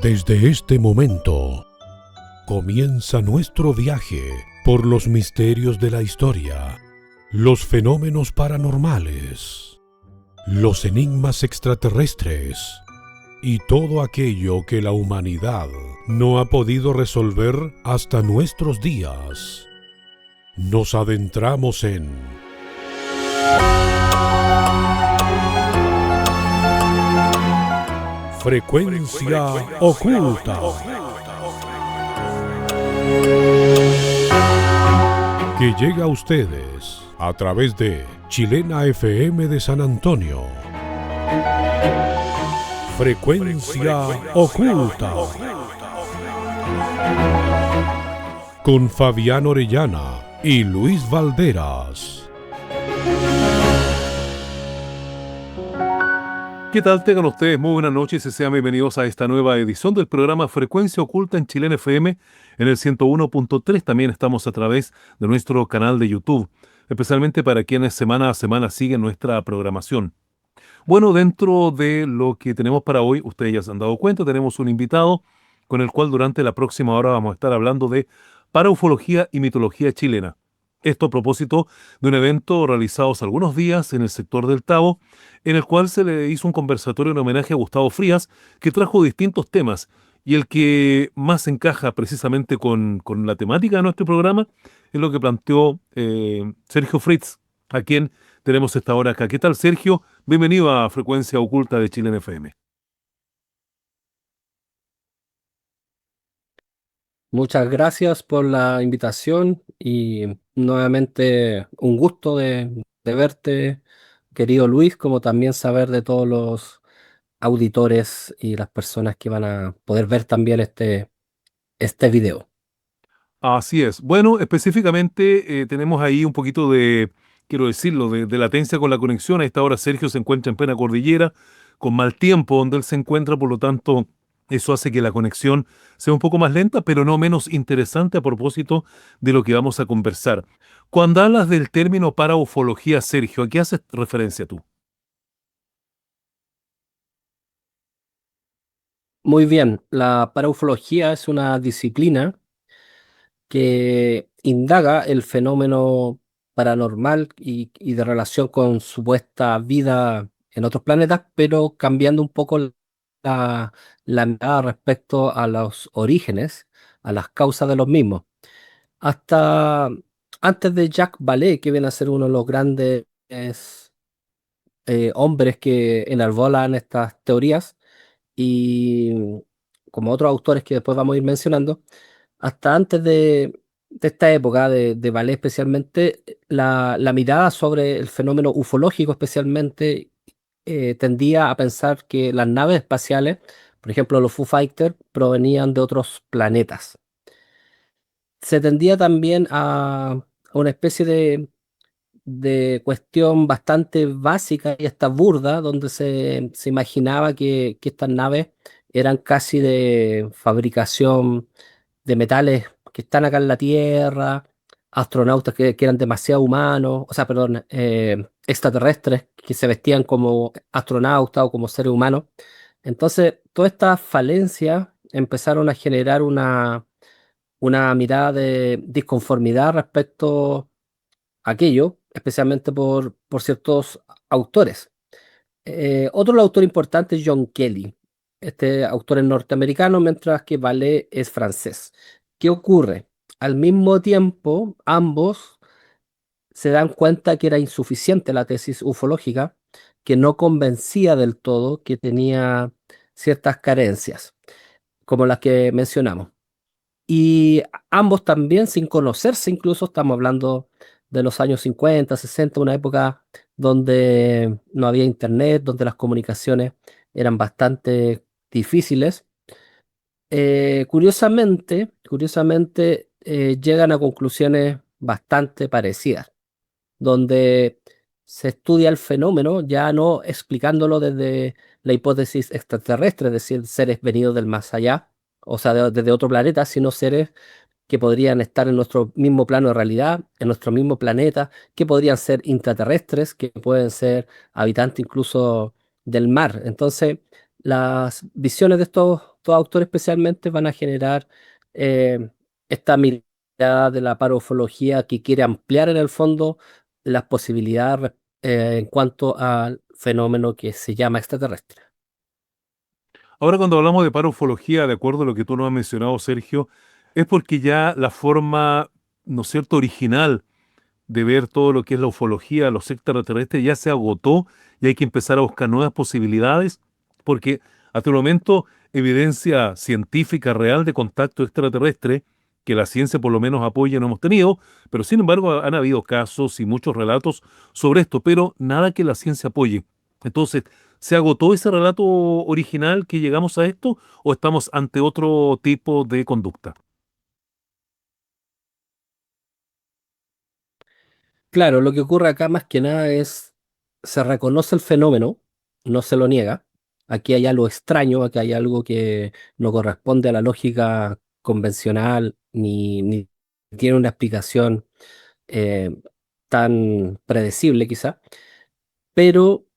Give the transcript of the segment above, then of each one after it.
Desde este momento comienza nuestro viaje por los misterios de la historia, los fenómenos paranormales, los enigmas extraterrestres y todo aquello que la humanidad no ha podido resolver hasta nuestros días. Nos adentramos en Frecuencia Oculta, que llega a ustedes a través de Chilena FM de San Antonio. Frecuencia Oculta, con Fabián Orellana y Luis Valderas. ¿Qué tal? Tengan ustedes muy buenas noches y sean bienvenidos a esta nueva edición del programa Frecuencia Oculta en Chilena FM en el 101.3. También estamos a través de nuestro canal de YouTube, especialmente para quienes semana a semana siguen nuestra programación. Bueno, dentro de lo que tenemos para hoy, ustedes ya se han dado cuenta, tenemos un invitado con el cual durante la próxima hora vamos a estar hablando de paraufología y mitología chilena. Esto a propósito de un evento realizado hace algunos días en el sector del Tabo, en el cual se le hizo un conversatorio en homenaje a Gustavo Frías, que trajo distintos temas, y el que más encaja precisamente con la temática de nuestro programa es lo que planteó Sergio Fritz, a quien tenemos esta hora acá. ¿Qué tal, Sergio? Bienvenido a Frecuencia Oculta de Chilena FM. Muchas gracias por la invitación y nuevamente un gusto de verte, querido Luis, como también saber de todos los auditores y las personas que van a poder ver también este video. Así es. Bueno, específicamente tenemos ahí un poquito de, quiero decirlo, de latencia con la conexión. A esta hora Sergio se encuentra en plena cordillera, con mal tiempo donde él se encuentra, por lo tanto, eso hace que la conexión sea un poco más lenta, pero no menos interesante a propósito de lo que vamos a conversar. Cuando hablas del término paraufología, Sergio, ¿a qué haces referencia tú? Muy bien, la paraufología es una disciplina que indaga el fenómeno paranormal y de relación con supuesta vida en otros planetas, pero cambiando un poco la mirada respecto a los orígenes, a las causas de los mismos. Hasta antes de Jacques Vallée, que viene a ser uno de los grandes hombres que enarbolan estas teorías, y como otros autores que después vamos a ir mencionando, hasta antes de esta época de Vallée especialmente, la mirada sobre el fenómeno ufológico especialmente tendía a pensar que las naves espaciales, por ejemplo los Foo Fighters, provenían de otros planetas. Se tendía también a una especie de cuestión bastante básica y hasta burda, donde se imaginaba que estas naves eran casi de fabricación de metales que están acá en la Tierra, astronautas que eran demasiado humanos, o sea, perdón, extraterrestres que se vestían como astronautas o como seres humanos. Entonces, todas estas falencias empezaron a generar una mirada de disconformidad respecto a aquello, especialmente por ciertos autores. Otro autor importante es John Kelly. Este autor es norteamericano, mientras que Vallée es francés. ¿Qué ocurre? Al mismo tiempo, ambos se dan cuenta que era insuficiente la tesis ufológica, que no convencía del todo, que tenía ciertas carencias, como las que mencionamos. Y ambos también, sin conocerse, incluso estamos hablando de los años 50, 60, una época donde no había internet, donde las comunicaciones eran bastante difíciles. Curiosamente, llegan a conclusiones bastante parecidas, donde se estudia el fenómeno ya no explicándolo desde la hipótesis extraterrestre, es decir, seres venidos del más allá, o sea, desde otro planeta, sino seres que podrían estar en nuestro mismo plano de realidad, en nuestro mismo planeta, que podrían ser intraterrestres, que pueden ser habitantes incluso del mar. Entonces, las visiones de estos estos autores especialmente van a generar eh, esta mirada de la paraufología que quiere ampliar en el fondo las posibilidades en cuanto al fenómeno que se llama extraterrestre. Ahora, cuando hablamos de paraufología, de acuerdo a lo que tú nos has mencionado, Sergio, es porque ya la forma, ¿no es cierto?, original de ver todo lo que es la ufología, los extraterrestres, ya se agotó y hay que empezar a buscar nuevas posibilidades, porque hasta el momento evidencia científica real de contacto extraterrestre, que la ciencia por lo menos apoya, no hemos tenido, pero sin embargo han habido casos y muchos relatos sobre esto, pero nada que la ciencia apoye. Entonces, ¿se agotó ese relato original que llegamos a esto o estamos ante otro tipo de conducta? Claro, lo que ocurre acá más que nada es, se reconoce el fenómeno, no se lo niega. Aquí hay algo extraño, aquí hay algo que no corresponde a la lógica convencional, ni tiene una explicación eh, tan predecible quizá, pero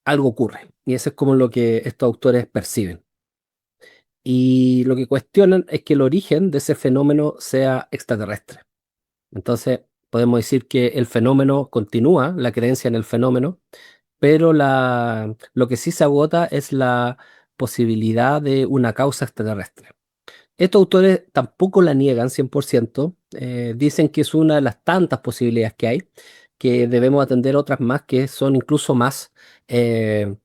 algo ocurre. Y eso es como lo que estos autores perciben. Y lo que cuestionan es que el origen de ese fenómeno sea extraterrestre. Entonces, podemos decir que el fenómeno continúa, la creencia en el fenómeno, pero lo que sí se agota es la posibilidad de una causa extraterrestre. Estos autores tampoco la niegan 100%, dicen que es una de las tantas posibilidades que hay, que debemos atender otras más que son incluso más eh,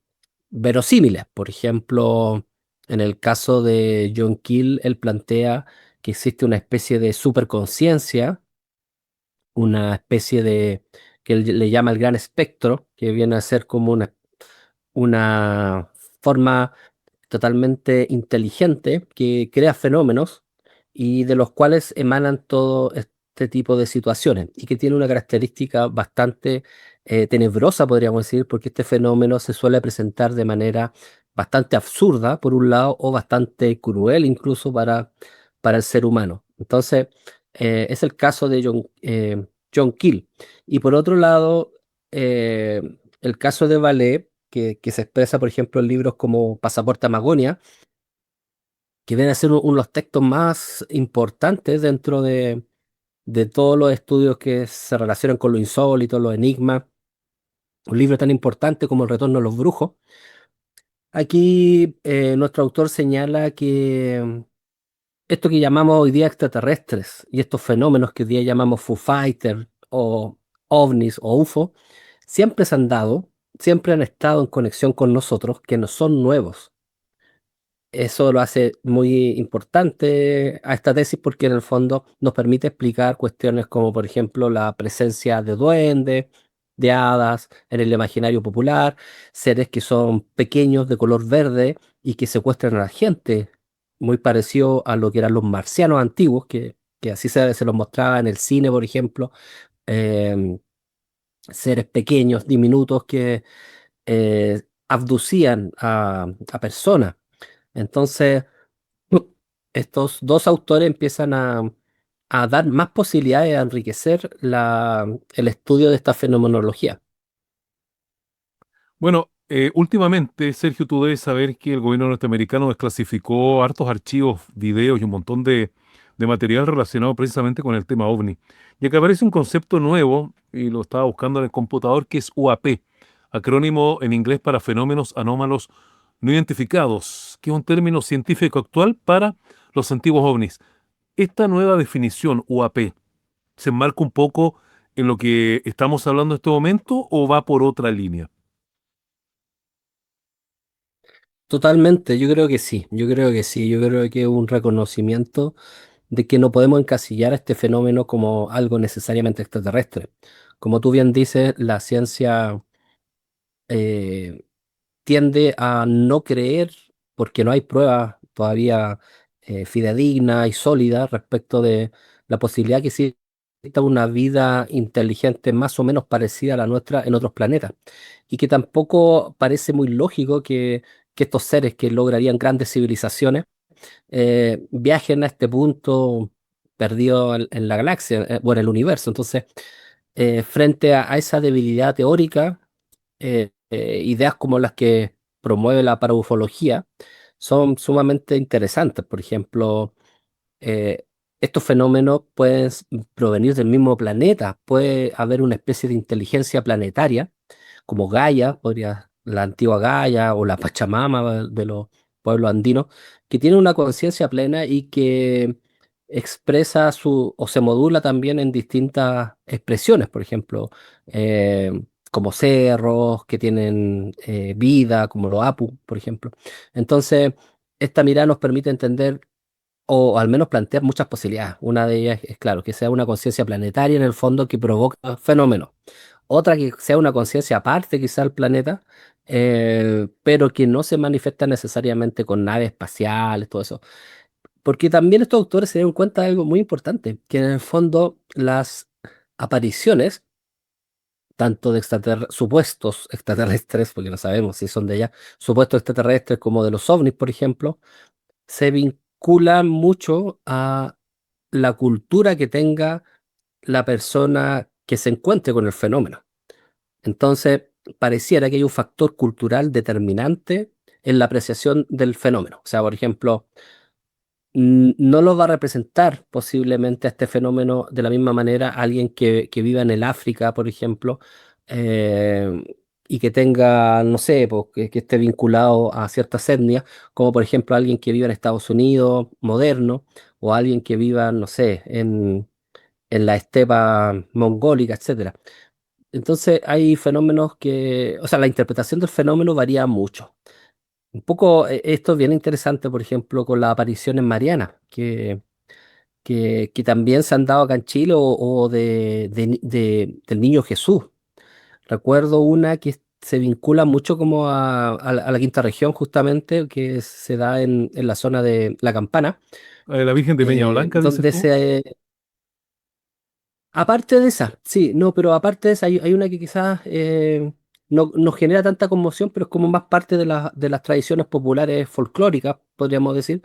verosímiles. Por ejemplo, en el caso de John Keel, él plantea que existe una especie de superconciencia, una especie de, que él le llama el gran espectro, que viene a ser como una forma totalmente inteligente que crea fenómenos y de los cuales emanan todo este tipo de situaciones y que tiene una característica bastante tenebrosa, podríamos decir, porque este fenómeno se suele presentar de manera bastante absurda, por un lado, o bastante cruel incluso para el ser humano. Entonces, es el caso de John Keel. Y por otro lado, el caso de Vallée, que se expresa, por ejemplo, en libros como Pasaporte a Magonia, que vienen a ser los textos más importantes dentro de todos los estudios que se relacionan con lo insólito, los enigmas, un libro tan importante como El Retorno de los Brujos. Aquí nuestro autor señala que esto que llamamos hoy día extraterrestres y estos fenómenos que hoy día llamamos Foo Fighters o ovnis o UFO, siempre se han dado, siempre han estado en conexión con nosotros, que no son nuevos. Eso lo hace muy importante a esta tesis porque en el fondo nos permite explicar cuestiones como, por ejemplo, la presencia de duendes, de hadas en el imaginario popular, seres que son pequeños de color verde y que secuestran a la gente, muy parecido a lo que eran los marcianos antiguos, que así se los mostraba en el cine, por ejemplo, em, seres pequeños, diminutos que abducían a personas. Entonces, estos dos autores empiezan a dar más posibilidades a enriquecer el estudio de esta fenomenología. Bueno, últimamente, Sergio, tú debes saber que el gobierno norteamericano desclasificó hartos archivos, videos y un montón de material relacionado precisamente con el tema OVNI. Y acá aparece un concepto nuevo, y lo estaba buscando en el computador, que es UAP, acrónimo en inglés para fenómenos anómalos no identificados, que es un término científico actual para los antiguos OVNIs. Esta nueva definición, UAP, ¿se enmarca un poco en lo que estamos hablando en este momento o va por otra línea? Totalmente, yo creo que sí, yo creo que sí, yo creo que es un reconocimiento de que no podemos encasillar a este fenómeno como algo necesariamente extraterrestre. Como tú bien dices, la ciencia eh, tiende a no creer porque no hay pruebas todavía fidedignas y sólidas respecto de la posibilidad que exista una vida inteligente más o menos parecida a la nuestra en otros planetas. Y que tampoco parece muy lógico que estos seres que lograrían grandes civilizaciones viajen a este punto perdido en la galaxia o en el universo. Entonces, frente a esa debilidad teórica, ideas como las que promueve la paraufología son sumamente interesantes. Por ejemplo, eh, estos fenómenos pueden provenir del mismo planeta. Puede haber una especie de inteligencia planetaria, como Gaia, la antigua Gaia o la Pachamama de los pueblos andinos, que tiene una conciencia plena y que expresa o se modula también en distintas expresiones, por ejemplo, eh, como cerros que tienen vida, como los Apu, por ejemplo. Entonces, esta mirada nos permite entender o al menos plantear muchas posibilidades. Una de ellas es, claro, que sea una conciencia planetaria en el fondo que provoca fenómenos. Otra que sea una conciencia aparte quizá del planeta, pero que no se manifiesta necesariamente con naves espaciales, todo eso. Porque también estos autores se dieron cuenta de algo muy importante, que en el fondo las apariciones, tanto de supuestos extraterrestres, porque no sabemos si son de allá, supuestos extraterrestres como de los ovnis, por ejemplo, se vinculan mucho a la cultura que tenga la persona que se encuentre con el fenómeno. Entonces, pareciera que hay un factor cultural determinante en la apreciación del fenómeno. O sea, por ejemplo, no lo va a representar posiblemente a este fenómeno de la misma manera alguien que viva en el África, por ejemplo, eh, y que tenga, no sé, pues, que esté vinculado a ciertas etnias, como por ejemplo alguien que viva en Estados Unidos moderno, o alguien que viva, no sé, en la estepa mongólica, etcétera. Entonces hay fenómenos o sea, la interpretación del fenómeno varía mucho. Un poco esto es bien interesante, por ejemplo, con las apariciones marianas, que también se han dado acá en Chile o del niño Jesús. Recuerdo una que se vincula mucho como a la quinta región, justamente, que se da en la zona de La Campana, La Virgen de Peña Blanca, dices donde tú. aparte de esa, sí, no, pero aparte de esa, hay una que quizás no genera tanta conmoción, pero es como más parte de las tradiciones populares folclóricas, podríamos decir,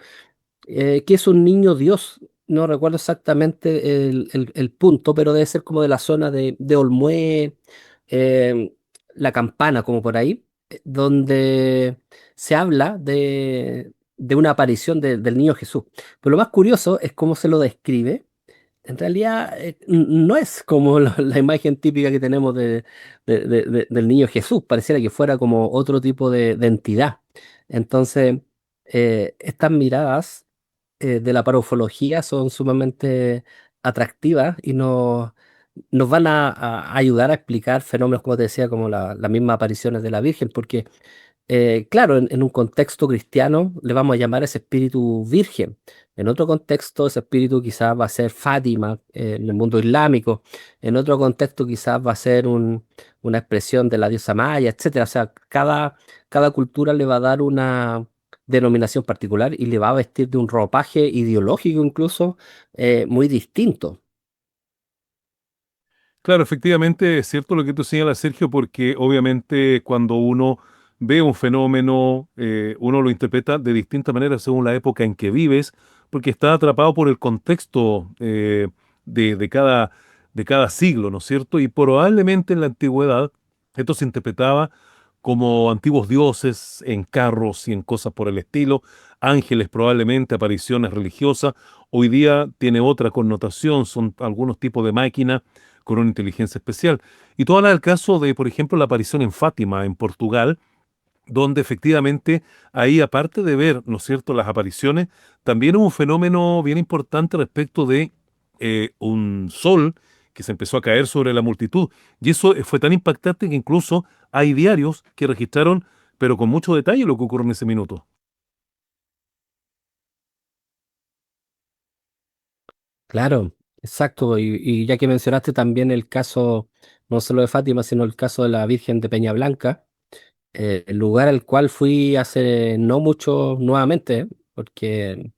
que es un niño Dios. No recuerdo exactamente el punto, pero debe ser como de la zona de Olmué, eh, La Campana, como por ahí, donde se habla de una aparición del niño Jesús. Pero lo más curioso es cómo se lo describe. En realidad, no es como la imagen típica que tenemos del niño Jesús. Pareciera que fuera como otro tipo de entidad. Entonces, estas miradas de la parafología son sumamente atractivas y nos van a ayudar a explicar fenómenos, como te decía, como las mismas apariciones de la Virgen, porque claro, en un contexto cristiano le vamos a llamar ese espíritu virgen. En otro contexto, ese espíritu quizás va a ser Fátima, en el mundo islámico. En otro contexto, quizás va a ser una expresión de la diosa Maya, etcétera. O sea, cada cultura le va a dar una denominación particular y le va a vestir de un ropaje ideológico incluso muy distinto. Claro, efectivamente es cierto lo que tú señalas, Sergio, porque obviamente cuando uno ve un fenómeno, uno lo interpreta de distinta manera según la época en que vives, porque está atrapado por el contexto de cada siglo, ¿no es cierto? Y probablemente en la antigüedad esto se interpretaba como antiguos dioses en carros y en cosas por el estilo, ángeles probablemente, apariciones religiosas. Hoy día tiene otra connotación, son algunos tipos de máquinas con una inteligencia especial. Y tú hablas del caso de, por ejemplo, la aparición en Fátima, en Portugal, donde efectivamente ahí, aparte de ver, ¿no es cierto?, las apariciones, también hubo un fenómeno bien importante respecto de un sol que se empezó a caer sobre la multitud. Y eso fue tan impactante que incluso hay diarios que registraron, pero con mucho detalle, lo que ocurre en ese minuto. Claro, exacto. Y ya que mencionaste también el caso, no solo de Fátima, sino el caso de la Virgen de Peña Blanca, el lugar al cual fui hace no mucho nuevamente, porque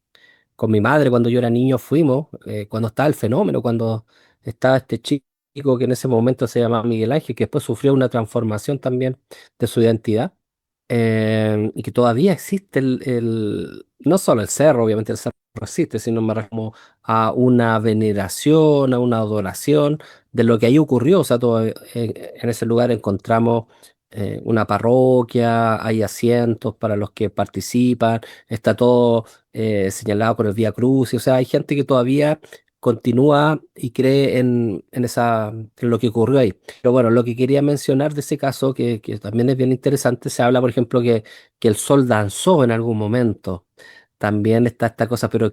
con mi madre cuando yo era niño fuimos, cuando estaba el fenómeno, cuando estaba este chico que en ese momento se llamaba Miguel Ángel, que después sufrió una transformación también de su identidad, y que todavía existe no solo el cerro, obviamente el cerro existe, sino me refiero como a una veneración, a una adoración de lo que ahí ocurrió. O sea, en ese lugar encontramos una parroquia, hay asientos para los que participan, está todo señalado con el Vía Crucis, o sea, hay gente que todavía continúa y cree en lo que ocurrió ahí. Pero bueno, lo que quería mencionar de ese caso, que también es bien interesante, se habla, por ejemplo, que el sol danzó en algún momento. También está esta cosa, pero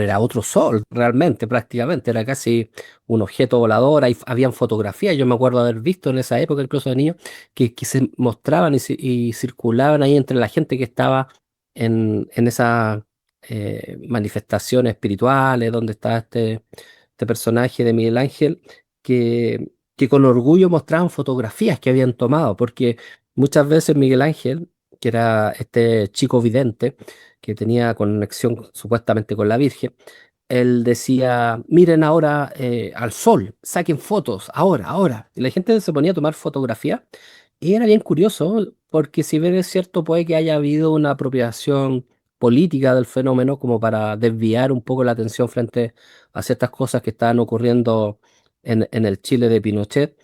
era otro sol, realmente, prácticamente, era casi un objeto volador, ahí habían fotografías, yo me acuerdo haber visto en esa época, incluso de niño, que se mostraban y circulaban ahí entre la gente que estaba en esas manifestaciones espirituales, donde está este personaje de Miguel Ángel, que con orgullo mostraban fotografías que habían tomado, porque muchas veces Miguel Ángel, que era este chico vidente, que tenía conexión supuestamente con la Virgen, él decía, miren ahora al sol, saquen fotos, ahora, ahora. Y la gente se ponía a tomar fotografías y era bien curioso, porque si bien es cierto, puede que haya habido una apropiación política del fenómeno como para desviar un poco la atención frente a ciertas cosas que estaban ocurriendo en el Chile de Pinochet.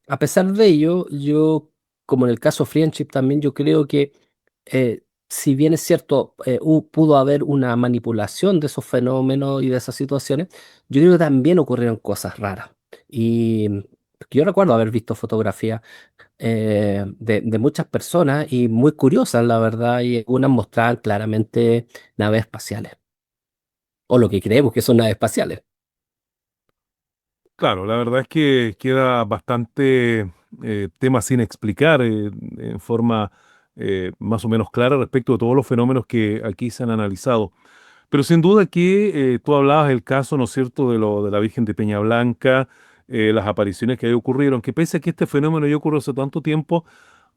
A pesar de ello, yo, como en el caso Friendship también, yo creo que si bien es cierto, pudo haber una manipulación de esos fenómenos y de esas situaciones, yo creo que también ocurrieron cosas raras. Y yo recuerdo haber visto fotografías de muchas personas y muy curiosas, la verdad, y algunas mostraban claramente naves espaciales, o lo que creemos que son naves espaciales. Claro, la verdad es que queda bastante tema sin explicar en forma más o menos clara respecto de todos los fenómenos que aquí se han analizado. Pero sin duda que tú hablabas del caso, ¿no es cierto?, de lo de la Virgen de Peña Blanca, las apariciones que ahí ocurrieron, que pese a que este fenómeno ya ocurrió hace tanto tiempo,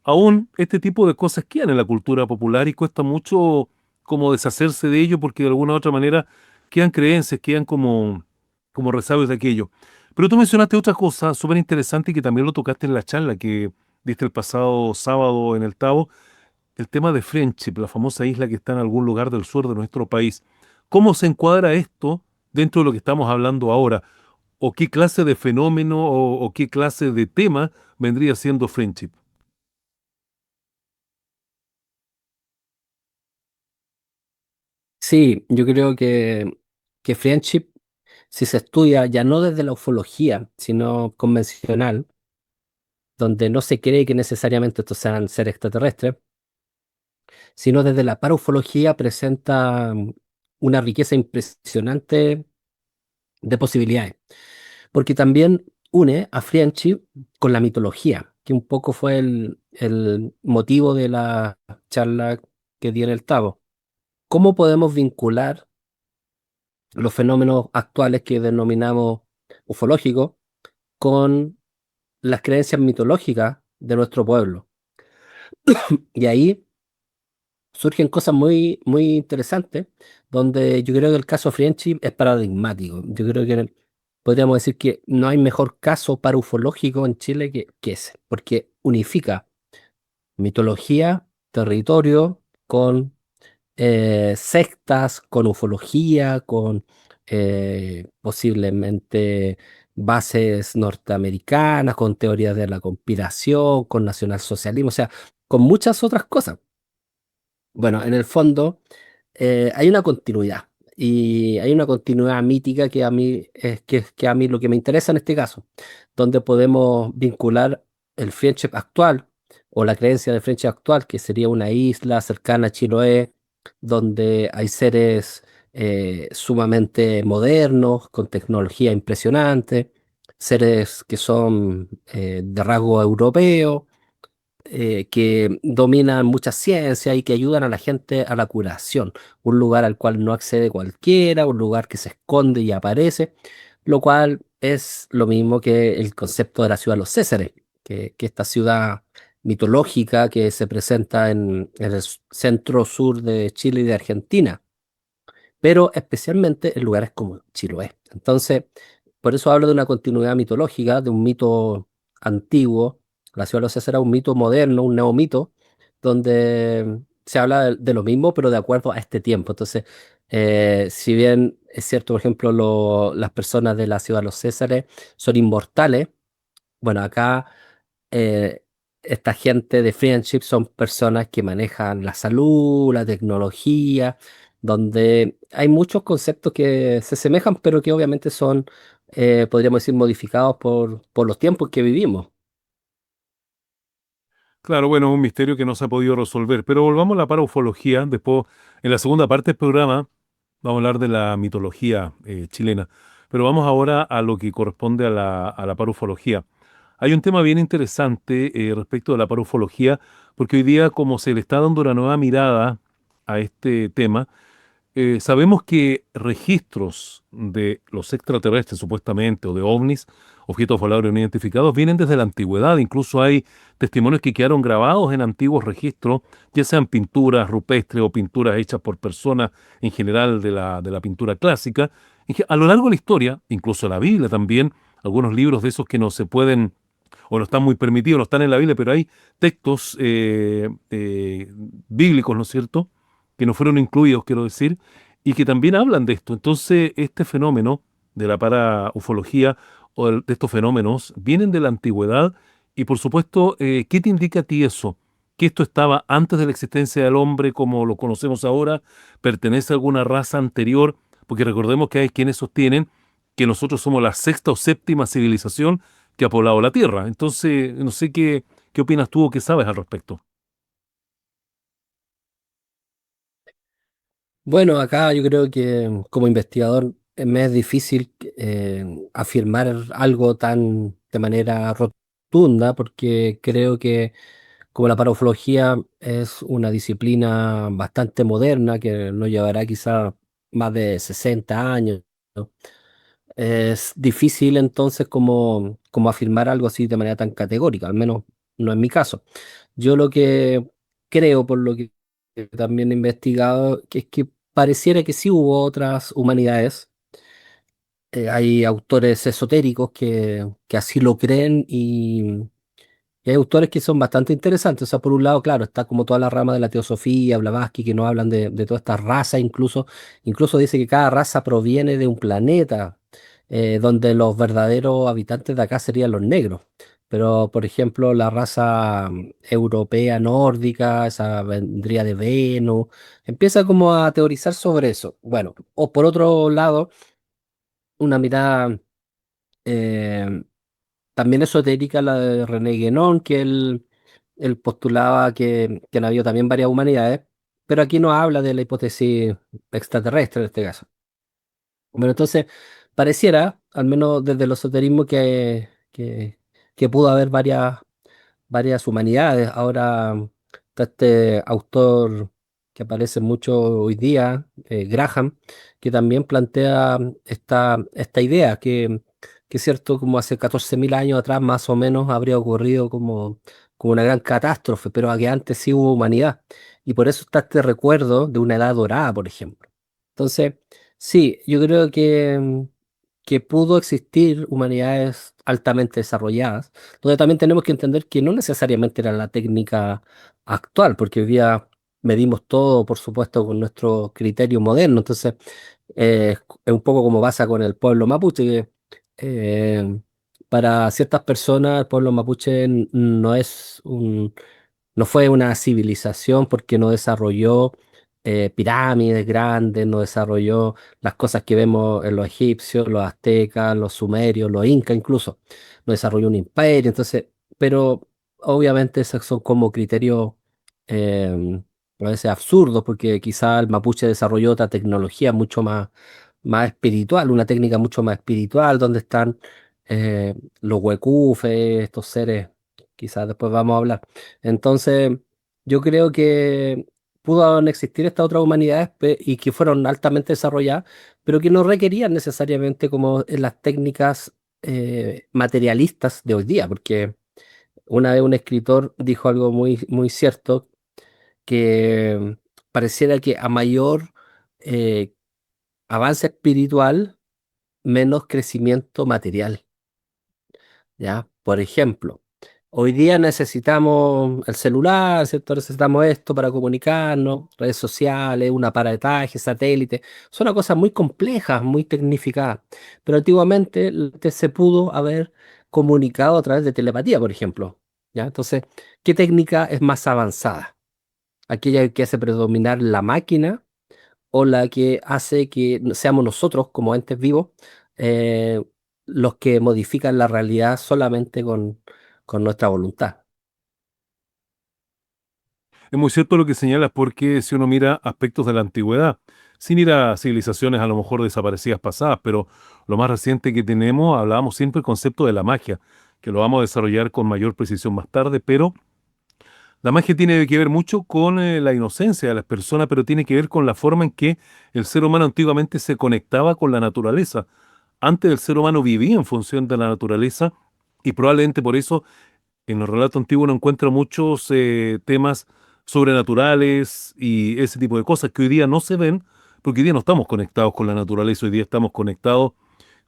aún este tipo de cosas quedan en la cultura popular y cuesta mucho como deshacerse de ello porque de alguna u otra manera quedan creencias, quedan como resabios de aquello. Pero tú mencionaste otra cosa súper interesante y que también lo tocaste en la charla que diste el pasado sábado en el Tabo, el tema de Friendship, la famosa isla que está en algún lugar del sur de nuestro país. ¿Cómo se encuadra esto dentro de lo que estamos hablando ahora? ¿O qué clase de fenómeno o qué clase de tema vendría siendo Friendship? Sí, yo creo que Friendship, si se estudia ya no desde la ufología, sino convencional, donde no se cree que necesariamente estos sean seres extraterrestres, sino desde la paraufología presenta una riqueza impresionante de posibilidades, porque también une a Friendship con la mitología, que un poco fue el motivo de la charla que di en el Tabo. ¿Cómo podemos vincular los fenómenos actuales que denominamos ufológicos con las creencias mitológicas de nuestro pueblo? Y ahí surgen cosas muy, muy interesantes, donde yo creo que el caso Friendship es paradigmático. Yo creo que podríamos decir que no hay mejor caso para ufológico en Chile que ese, porque unifica mitología, territorio, con sectas, con ufología, con posiblemente bases norteamericanas, con teorías de la conspiración, con nacionalsocialismo, o sea, con muchas otras cosas. Bueno, en el fondo hay una continuidad y hay una continuidad mítica que a mí que a mí lo que me interesa en este caso, donde podemos vincular el friendship actual o la creencia de friendship actual, que sería una isla cercana a Chiloé, donde hay seres sumamente modernos, con tecnología impresionante, seres que son de rasgo europeo, que dominan muchas ciencias y que ayudan a la gente a la curación. Un lugar al cual no accede cualquiera, un lugar que se esconde y aparece, lo cual es lo mismo que el concepto de la ciudad de los Césares, que esta ciudad mitológica que se presenta en el centro sur de Chile y de Argentina, pero especialmente en lugares como Chiloé. Entonces, por eso hablo de una continuidad mitológica, de un mito antiguo. La ciudad de los Césares era un mito moderno, un neomito, donde se habla de lo mismo, pero de acuerdo a este tiempo. Entonces, si bien es cierto, por ejemplo, las personas de la ciudad de los Césares son inmortales, bueno, acá eh, esta gente de Friendship son personas que manejan la salud, la tecnología, donde hay muchos conceptos que se asemejan, pero que obviamente son, podríamos decir, modificados por los tiempos que vivimos. Claro, bueno, es un misterio que no se ha podido resolver. Pero volvamos a la paraufología. Después, en la segunda parte del programa, vamos a hablar de la mitología chilena. Pero vamos ahora a lo que corresponde a la paraufología. Hay un tema bien interesante respecto de la parufología, porque hoy día, como se le está dando una nueva mirada a este tema, sabemos que registros de los extraterrestres, supuestamente, o de ovnis, objetos voladores no identificados, vienen desde la antigüedad. Incluso hay testimonios que quedaron grabados en antiguos registros, ya sean pinturas rupestres o pinturas hechas por personas en general de la pintura clásica. A lo largo de la historia, incluso la Biblia también, algunos libros de esos que no se pueden o no están muy permitidos, no están en la Biblia, pero hay textos bíblicos, ¿no es cierto?, que no fueron incluidos, quiero decir, y que también hablan de esto. Entonces, este fenómeno de la paraufología o de estos fenómenos vienen de la antigüedad y, por supuesto, ¿qué te indica a ti eso? ¿Que esto estaba antes de la existencia del hombre como lo conocemos ahora? ¿Pertenece a alguna raza anterior? Porque recordemos que hay quienes sostienen que nosotros somos la sexta o séptima civilización que ha poblado la Tierra. Entonces, no sé qué opinas tú o qué sabes al respecto. Bueno, acá yo creo que como investigador me es difícil afirmar algo tan de manera rotunda porque creo que como la paraufología es una disciplina bastante moderna que nos llevará quizá más de 60 años, ¿no? Es difícil entonces como afirmar algo así de manera tan categórica, al menos no en mi caso. Yo lo que creo, por lo que también he investigado, que es que pareciera que sí hubo otras humanidades. Hay autores esotéricos que así lo creen y hay autores que son bastante interesantes. O sea, por un lado, claro, está como toda la rama de la teosofía, Blavatsky, que nos hablan de todas estas razas, incluso dice que cada raza proviene de un planeta, donde los verdaderos habitantes de acá serían los negros. Pero, por ejemplo, la raza europea nórdica, esa vendría de Venus, empieza como a teorizar sobre eso. Bueno, o por otro lado, una mirada eh, también esotérica, la de René Guénon, que él postulaba que han habido también varias humanidades, pero aquí no habla de la hipótesis extraterrestre en este caso. Bueno, entonces pareciera, al menos desde el esoterismo, que pudo haber varias humanidades. Ahora está este autor que aparece mucho hoy día, Graham, que también plantea esta idea que es cierto, como hace 14.000 años atrás más o menos habría ocurrido como una gran catástrofe, pero que antes sí hubo humanidad. Y por eso está este recuerdo de una edad dorada, por ejemplo. Entonces, sí, yo creo que pudo existir humanidades altamente desarrolladas, donde también tenemos que entender que no necesariamente era la técnica actual, porque hoy día medimos todo, por supuesto, con nuestro criterio moderno. Entonces, es un poco como pasa con el pueblo mapuche, que eh, para ciertas personas el pueblo mapuche no fue una civilización porque no desarrolló pirámides grandes, no desarrolló las cosas que vemos en los egipcios, los aztecas, los sumerios, los incas incluso. No desarrolló un imperio, entonces, pero obviamente esos son como criterios eh, a veces absurdos, porque quizá el mapuche desarrolló otra tecnología mucho más espiritual, una técnica mucho más espiritual, donde están los huecufes, estos seres, quizás después vamos a hablar. Entonces, yo creo que pudo existir estas otras humanidades y que fueron altamente desarrolladas, pero que no requerían necesariamente como en las técnicas materialistas de hoy día, porque una vez un escritor dijo algo muy cierto, que pareciera que a mayor eh, avance espiritual, menos crecimiento material. ¿Ya? Por ejemplo, hoy día necesitamos el celular, ¿cierto? Necesitamos esto para comunicarnos, redes sociales, un aparataje, satélite. Son una cosas muy complejas, muy tecnificadas. Pero antiguamente se pudo haber comunicado a través de telepatía, por ejemplo. ¿ya? Entonces, ¿qué técnica es más avanzada? ¿Aquella que hace predominar la máquina o la que hace que seamos nosotros, como entes vivos, eh, los que modifican la realidad solamente con nuestra voluntad? Es muy cierto lo que señalas porque si uno mira aspectos de la antigüedad, sin ir a civilizaciones a lo mejor desaparecidas pasadas, pero lo más reciente que tenemos, hablábamos siempre el concepto de la magia, que lo vamos a desarrollar con mayor precisión más tarde, pero la magia tiene que ver mucho con la inocencia de las personas, pero tiene que ver con la forma en que el ser humano antiguamente se conectaba con la naturaleza. Antes el ser humano vivía en función de la naturaleza y probablemente por eso en los relatos antiguos uno encuentra muchos temas sobrenaturales y ese tipo de cosas que hoy día no se ven, porque hoy día no estamos conectados con la naturaleza, hoy día estamos conectados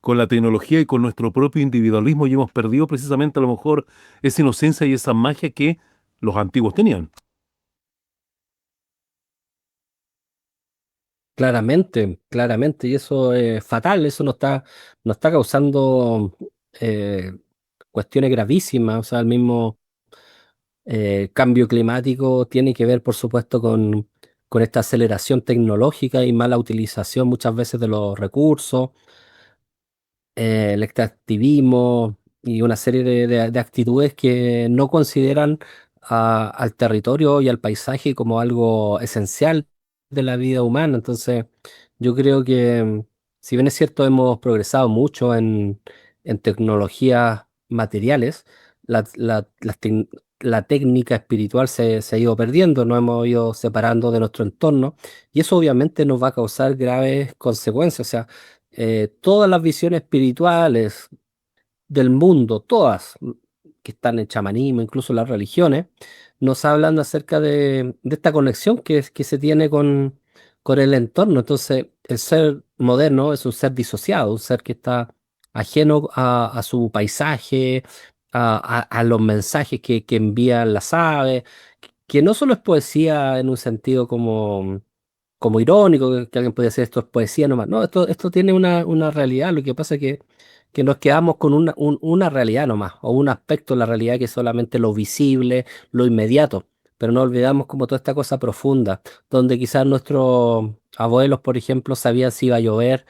con la tecnología y con nuestro propio individualismo y hemos perdido precisamente a lo mejor esa inocencia y esa magia que los antiguos tenían. Claramente, claramente, y eso es fatal, eso nos está causando eh, cuestiones gravísimas, o sea, el mismo cambio climático tiene que ver, por supuesto, con esta aceleración tecnológica y mala utilización muchas veces de los recursos, el extractivismo y una serie de actitudes que no consideran al territorio y al paisaje como algo esencial de la vida humana. Entonces, yo creo que, si bien es cierto, hemos progresado mucho en tecnologías materiales, la técnica espiritual se ha ido perdiendo, nos hemos ido separando de nuestro entorno y eso obviamente nos va a causar graves consecuencias. O sea, todas las visiones espirituales del mundo, todas que están en chamanismo, incluso las religiones, nos hablan acerca de esta conexión que se tiene con el entorno. Entonces, el ser moderno es un ser disociado, un ser que está ajeno a su paisaje, a los mensajes que envían las aves, que no solo es poesía en un sentido como irónico, que alguien podría decir esto es poesía nomás. No, esto tiene una realidad. Lo que pasa es que nos quedamos con una realidad nomás, o un aspecto de la realidad que es solamente lo visible, lo inmediato. Pero no olvidamos como toda esta cosa profunda, donde quizás nuestros abuelos, por ejemplo, sabían si iba a llover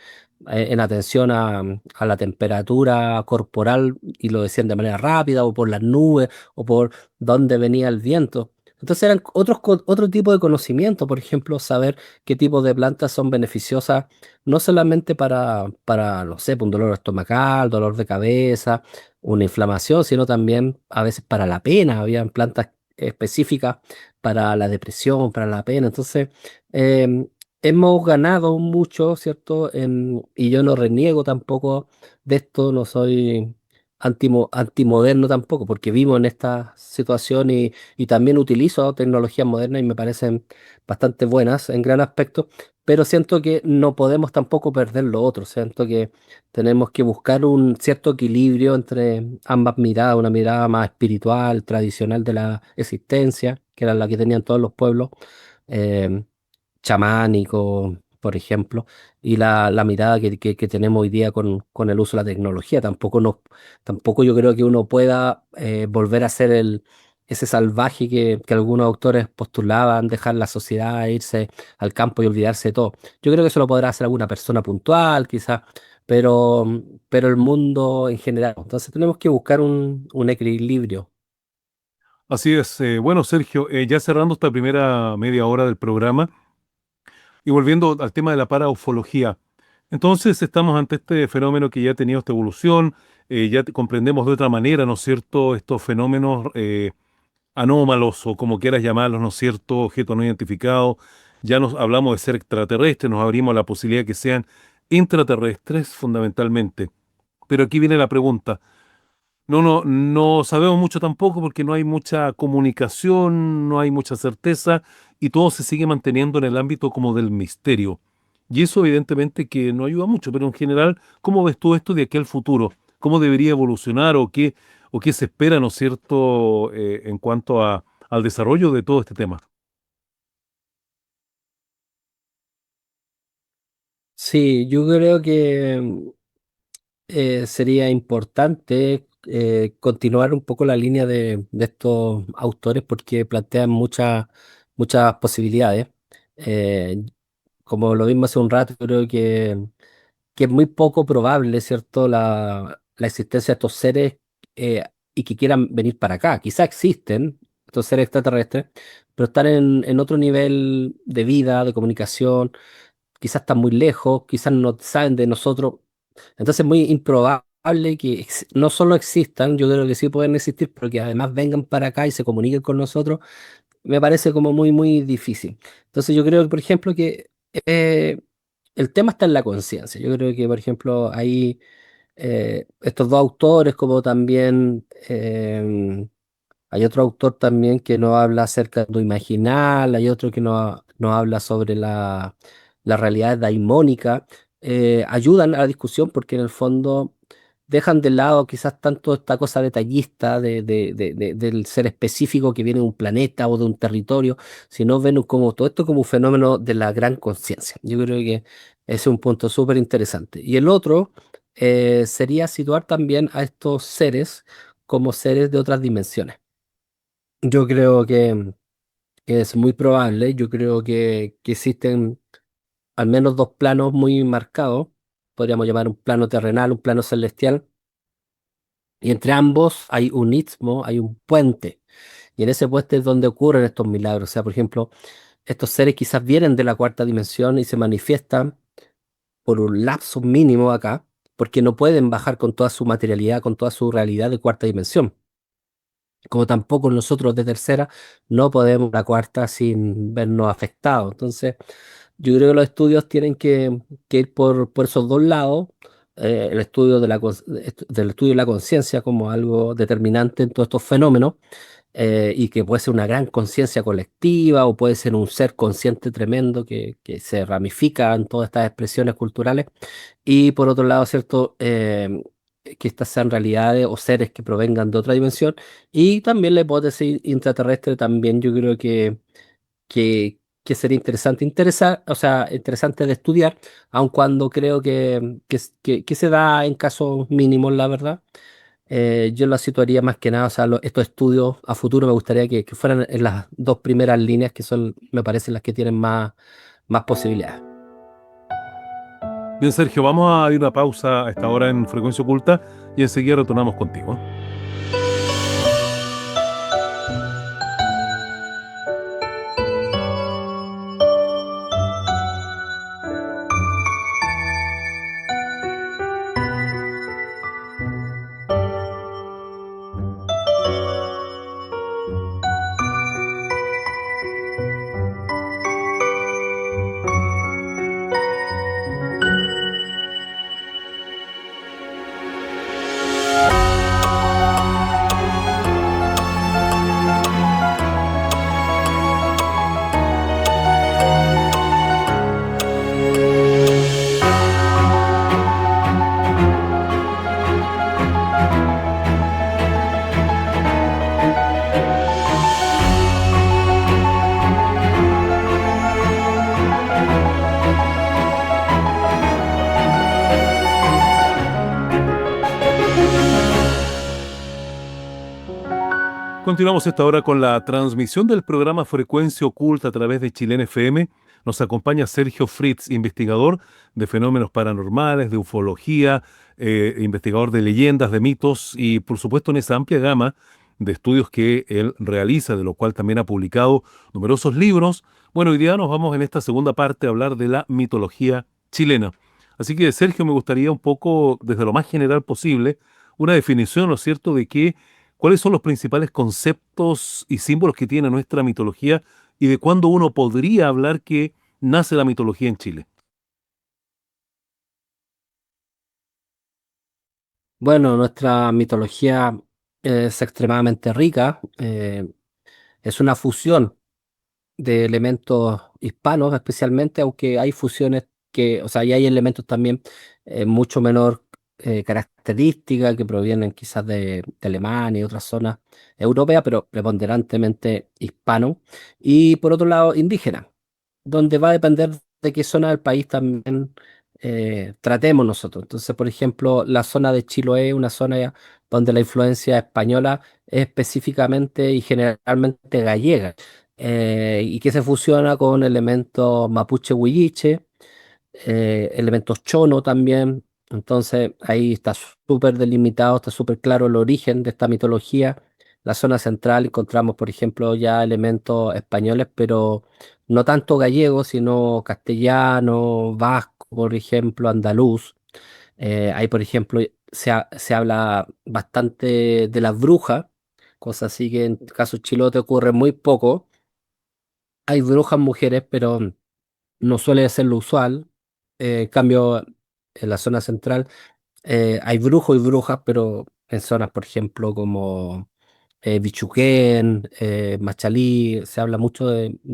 en atención a la temperatura corporal y lo decían de manera rápida, o por las nubes, o por dónde venía el viento. Entonces eran otro tipo de conocimiento, por ejemplo, saber qué tipos de plantas son beneficiosas, no solamente para, no sé, un dolor estomacal, dolor de cabeza, una inflamación, sino también a veces para la pena. Habían plantas específicas para la depresión, para la pena. Entonces, em, hemos ganado mucho, ¿cierto? Y yo no reniego tampoco de esto, no soy antimoderno tampoco, porque vivo en esta situación y también utilizo tecnologías modernas y me parecen bastante buenas en gran aspecto, pero siento que no podemos tampoco perder lo otro. Siento que tenemos que buscar un cierto equilibrio entre ambas miradas, una mirada más espiritual, tradicional de la existencia, que era la que tenían todos los pueblos, eh, chamánico, por ejemplo, y la mirada que tenemos hoy día con el uso de la tecnología. Tampoco yo creo que uno pueda volver a ser ese salvaje que algunos autores postulaban, dejar la sociedad, irse al campo y olvidarse de todo. Yo creo que eso lo podrá hacer alguna persona puntual, quizás, pero el mundo en general. Entonces tenemos que buscar un equilibrio. Así es. Bueno, Sergio, ya cerrando esta primera media hora del programa y volviendo al tema de la paraufología. Entonces estamos ante este fenómeno que ya ha tenido esta evolución, comprendemos de otra manera, ¿no es cierto?, estos fenómenos anómalos o como quieras llamarlos, ¿no es cierto?, objetos no identificados. Ya nos hablamos de ser extraterrestres, nos abrimos a la posibilidad de que sean intraterrestres fundamentalmente. Pero aquí viene la pregunta. No sabemos mucho tampoco porque no hay mucha comunicación, no hay mucha certeza y todo se sigue manteniendo en el ámbito como del misterio. Y eso evidentemente que no ayuda mucho, pero en general, ¿cómo ves tú esto de aquí al futuro? ¿Cómo debería evolucionar o qué se espera, ¿no es cierto?, en cuanto al desarrollo de todo este tema. Sí, yo creo que sería importante continuar un poco la línea de estos autores porque plantean muchas posibilidades. Eh, Como lo vimos hace un rato, creo que es muy poco probable, ¿cierto?, la existencia de estos seres eh, y que quieran venir para acá. Quizá existen estos seres extraterrestres, pero están en otro nivel de vida, de comunicación, quizás están muy lejos, quizás no saben de nosotros. Entonces es muy improbable que no solo existan, yo creo que sí pueden existir, pero que además vengan para acá y se comuniquen con nosotros, me parece como muy difícil. Entonces yo creo, por ejemplo, que eh, el tema está en la conciencia. Yo creo que, por ejemplo, hay estos dos autores, como también hay otro autor también que nos habla acerca de lo imaginal, hay otro que nos habla sobre la realidad daimónica, ayudan a la discusión porque en el fondo dejan de lado quizás tanto esta cosa detallista del ser específico que viene de un planeta o de un territorio, sino ven como todo esto como un fenómeno de la gran conciencia. Yo creo que ese es un punto súper interesante. Y el otro sería situar también a estos seres como seres de otras dimensiones. Yo creo que es muy probable, yo creo que existen al menos dos planos muy marcados, podríamos llamar un plano terrenal, un plano celestial, y entre ambos hay un istmo, hay un puente, y en ese puente es donde ocurren estos milagros. O sea, por ejemplo, estos seres quizás vienen de la cuarta dimensión y se manifiestan por un lapso mínimo acá, porque no pueden bajar con toda su materialidad, con toda su realidad de cuarta dimensión. Como tampoco nosotros de tercera no podemos la cuarta sin vernos afectados. Entonces, yo creo que los estudios tienen que ir por esos dos lados. El estudio del estudio de la conciencia como algo determinante en todos estos fenómenos, y que puede ser una gran conciencia colectiva o puede ser un ser consciente tremendo que se ramifica en todas estas expresiones culturales. Y por otro lado, ¿cierto? Que estas sean realidades o seres que provengan de otra dimensión. Y también la hipótesis intraterrestre también yo creo que sería o sea, interesante de estudiar, aun cuando creo que se da en casos mínimos, la verdad. Yo la situaría más que nada, o sea, estos estudios a futuro me gustaría que fueran en las dos primeras líneas, que son, me parecen las que tienen más posibilidades. Bien, Sergio, vamos a ir a una pausa a esta hora en Frecuencia Oculta y enseguida retornamos contigo. Continuamos esta hora con la transmisión del programa Frecuencia Oculta a través de Chilena FM. Nos acompaña Sergio Fritz, investigador de fenómenos paranormales, de ufología, investigador de leyendas, de mitos y, por supuesto, en esa amplia gama de estudios que él realiza, de lo cual también ha publicado numerosos libros. Bueno, hoy día nos vamos en esta segunda parte a hablar de la mitología chilena. Así que, Sergio, me gustaría un poco, desde lo más general posible, una definición, ¿no es cierto?, de qué. ¿Cuáles son los principales conceptos y símbolos que tiene nuestra mitología y de cuándo uno podría hablar que nace la mitología en Chile? Bueno, nuestra mitología es extremadamente rica, es una fusión de elementos hispanos especialmente, aunque hay fusiones o sea, y hay elementos también mucho menor característica que provienen quizás de Alemania y otras zonas europeas, pero preponderantemente hispano. Y por otro lado, indígena, donde va a depender de qué zona del país también tratemos nosotros. Entonces, por ejemplo, la zona de Chiloé, una zona donde la influencia española es específicamente y generalmente gallega, y que se fusiona con elementos mapuche huilliche, elementos chono también. Entonces ahí está súper delimitado, está súper claro el origen de esta mitología. La zona central encontramos, por ejemplo, ya elementos españoles, pero no tanto gallegos, sino castellano, vasco, por ejemplo, andaluz. Ahí, por ejemplo, se habla bastante de las brujas, cosa así que en el caso chilote ocurre muy poco. Hay brujas mujeres, pero no suele ser lo usual. En cambio, en la zona central hay brujos y brujas, pero en zonas, por ejemplo, como Bichuquén, Machalí, se habla mucho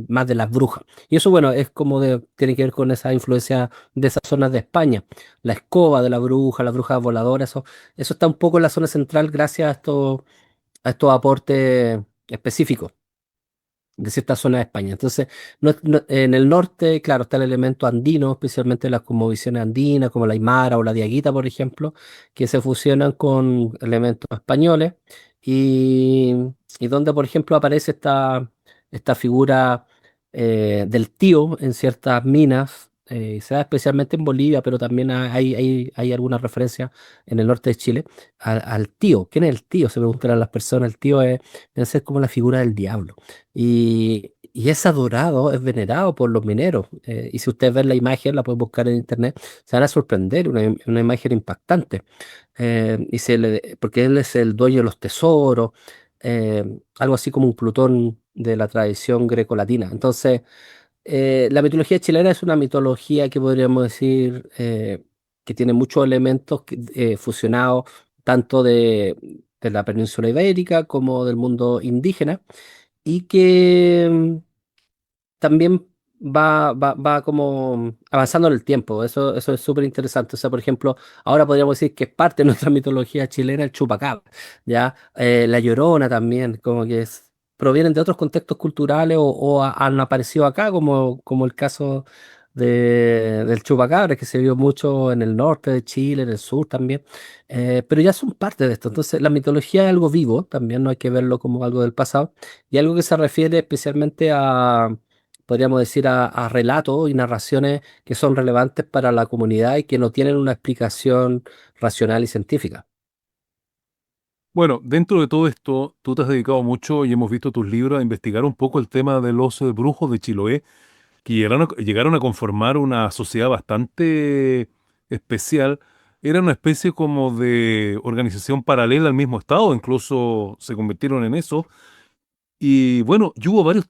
más de las brujas. Y eso, bueno, es como tiene que ver con esa influencia de esas zonas de España. La escoba de la bruja, las brujas voladoras, eso está un poco en la zona central gracias a estos aportes específicos de ciertas zonas de España. Entonces, en el norte, claro, está el elemento andino, especialmente las cosmovisiones andinas, como la Aymara o la Diaguita, por ejemplo, que se fusionan con elementos españoles y, y donde, por ejemplo, aparece esta figura del tío en ciertas minas. Se da especialmente en Bolivia, pero también hay alguna referencia en el norte de Chile al tío. ¿Quién es el tío? Se preguntan las personas. El tío debe ser como la figura del diablo. Y es adorado, es venerado por los mineros. Y si ustedes ven la imagen, la pueden buscar en internet, se van a sorprender, una imagen impactante. Porque él es el dueño de los tesoros, algo así como un Plutón de la tradición grecolatina. Entonces, la mitología chilena es una mitología que podríamos decir que tiene muchos elementos fusionados, tanto de la península ibérica como del mundo indígena y que también va como avanzando en el tiempo. Eso es súper interesante. O sea, por ejemplo, ahora podríamos decir que es parte de nuestra mitología chilena el chupacabra, ¿ya? La Llorona también, como que provienen de otros contextos culturales o han aparecido acá, como el caso del chupacabra, que se vio mucho en el norte de Chile, en el sur también, pero ya son parte de esto. Entonces, la mitología es algo vivo, también no hay que verlo como algo del pasado, y algo que se refiere especialmente podríamos decir, a relatos y narraciones que son relevantes para la comunidad y que no tienen una explicación racional y científica. Bueno, dentro de todo esto, tú te has dedicado mucho y hemos visto tus libros a investigar un poco el tema de los brujos de Chiloé, que llegaron a conformar una sociedad bastante especial. Era una especie como de organización paralela al mismo Estado, incluso se convirtieron en eso. Y bueno, y hubo varias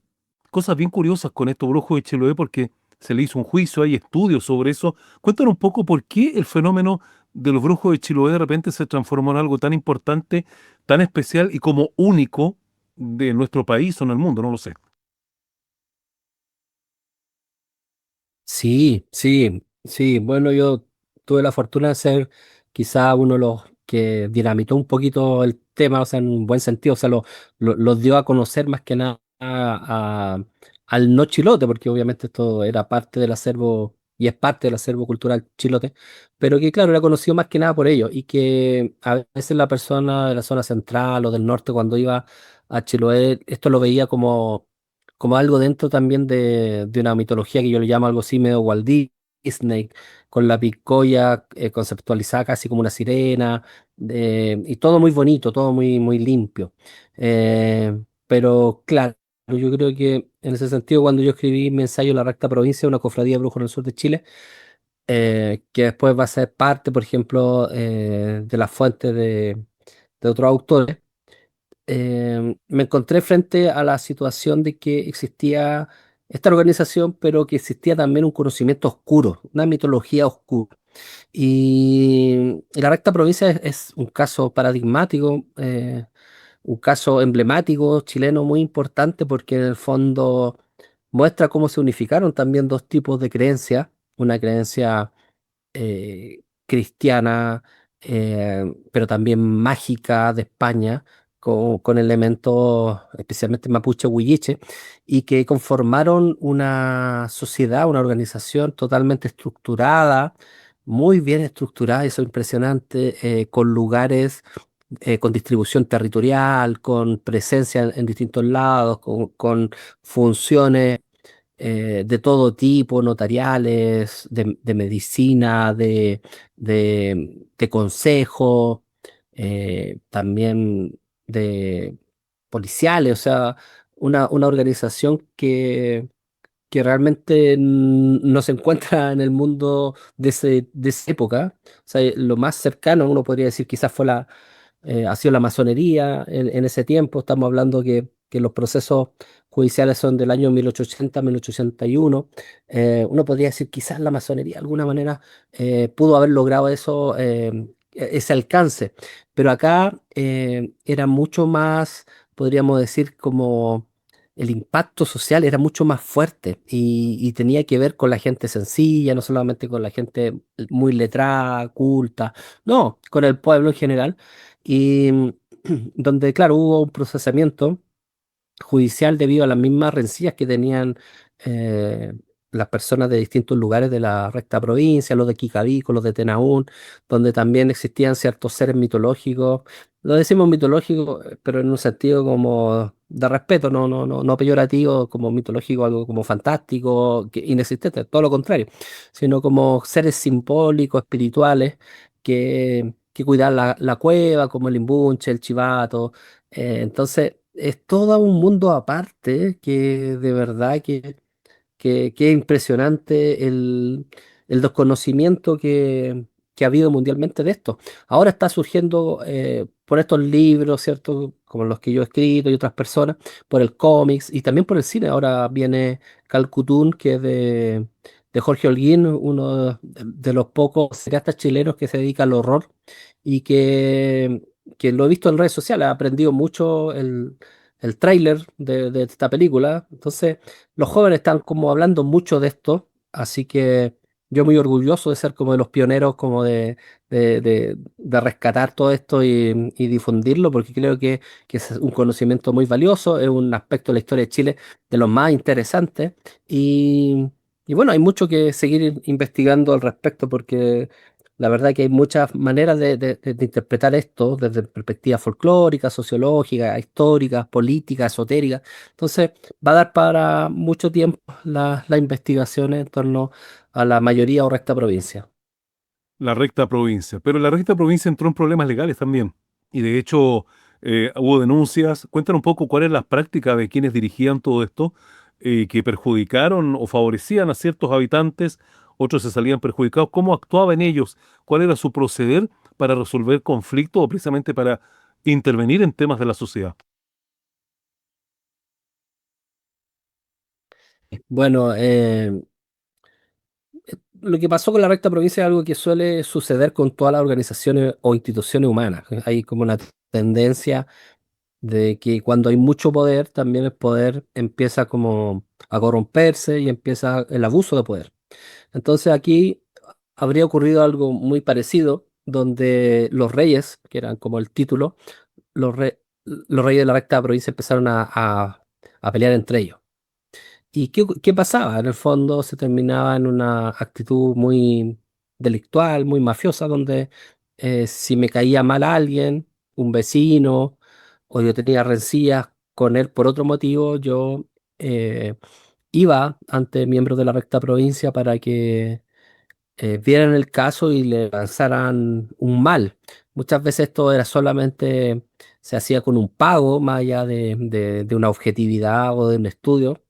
cosas bien curiosas con estos brujos de Chiloé porque se le hizo un juicio, hay estudios sobre eso. Cuéntanos un poco por qué el fenómeno de los brujos de Chiloé de repente se transformó en algo tan importante, tan especial y como único de nuestro país o en el mundo, no lo sé. Sí, sí, sí. Bueno, yo tuve la fortuna de ser quizá uno de los que dinamitó un poquito el tema, o sea, en un buen sentido, o sea, lo dio a conocer más que nada al no chilote, porque obviamente esto era parte del acervo y es parte del acervo cultural chilote, pero que claro, era conocido más que nada por ello, y que a veces la persona de la zona central o del norte cuando iba a Chiloé, esto lo veía como algo dentro también de una mitología que yo le llamo algo así medio Walt Disney, con la picoya conceptualizada casi como una sirena, y todo muy bonito, todo muy, muy limpio. Pero claro, yo creo que en ese sentido, cuando yo escribí mi ensayo La Recta Provincia, una cofradía de brujos en el sur de Chile, que después va a ser parte, por ejemplo, de las fuentes de otros autores, me encontré frente a la situación de que existía esta organización, pero que existía también un conocimiento oscuro, una mitología oscura. Y la Recta Provincia es un caso paradigmático, un caso emblemático chileno muy importante porque en el fondo muestra cómo se unificaron también dos tipos de creencias, una creencia cristiana, pero también mágica de España, con elementos especialmente mapuche huilliche, y que conformaron una sociedad, una organización totalmente estructurada, muy bien estructurada, eso es impresionante, con lugares con distribución territorial, con presencia en distintos lados, con funciones de todo tipo, notariales, de medicina, de consejo, también de policiales, o sea, una organización que realmente no se encuentra en el mundo de esa época. O sea, lo más cercano, uno podría decir, quizás ha sido la masonería en ese tiempo. Estamos hablando que los procesos judiciales son del año 1880, 1881. Uno podría decir, quizás la masonería de alguna manera pudo haber logrado eso, ese alcance. Pero acá era mucho más, podríamos decir, como el impacto social era mucho más fuerte y tenía que ver con la gente sencilla, no solamente con la gente muy letrada, culta, no, con el pueblo en general. Y donde, claro, hubo un procesamiento judicial debido a las mismas rencillas que tenían eh, las personas de distintos lugares de la recta provincia, los de Quicavico, los de Tenaún, donde también existían ciertos seres mitológicos. Lo decimos mitológicos, pero en un sentido como de respeto, no peyorativo, como mitológico, algo como fantástico, inexistente, todo lo contrario, sino como seres simbólicos, espirituales, que cuidaban la cueva, como el imbunche, el chivato. Entonces, es todo un mundo aparte que de verdad que es impresionante el desconocimiento que ha habido mundialmente de esto. Ahora está surgiendo por estos libros, ¿cierto? Como los que yo he escrito y otras personas, por el cómics y también por el cine. Ahora viene Calcutún, que es de Jorge Holguín, uno de los pocos cineastas chilenos que se dedica al horror y que lo he visto en redes sociales, ha aprendido mucho el tráiler de esta película. Entonces, los jóvenes están como hablando mucho de esto, así que yo muy orgulloso de ser como de los pioneros, como de rescatar todo esto y difundirlo, porque creo que es un conocimiento muy valioso, es un aspecto de la historia de Chile de los más interesantes y, y bueno, hay mucho que seguir investigando al respecto porque la verdad que hay muchas maneras de interpretar esto desde perspectivas folclóricas, sociológicas, históricas, políticas, esotéricas. Entonces, va a dar para mucho tiempo las investigaciones en torno a la mayoría o recta provincia. La recta provincia. Pero la recta provincia entró en problemas legales también. Y de hecho, hubo denuncias. Cuéntanos un poco cuál es la práctica de quienes dirigían todo esto, que perjudicaron o favorecían a ciertos habitantes, otros se salían perjudicados. ¿Cómo actuaban ellos? ¿Cuál era su proceder para resolver conflictos o precisamente para intervenir en temas de la sociedad? Bueno, lo que pasó con la recta provincia es algo que suele suceder con todas las organizaciones o instituciones humanas. Hay como una tendencia de que cuando hay mucho poder, también el poder empieza como a corromperse y empieza el abuso de poder. Entonces aquí habría ocurrido algo muy parecido, donde los reyes, que eran como el título, los reyes de la recta provincia empezaron a pelear entre ellos. ¿Y qué pasaba? En el fondo se terminaba en una actitud muy delictual, muy mafiosa, donde si me caía mal a alguien, un vecino, o yo tenía rencillas con él por otro motivo, yo eh, iba ante miembros de la recta provincia para que vieran el caso y le lanzaran un mal. Muchas veces esto era solamente, se hacía con un pago, más allá de una objetividad o de un estudio.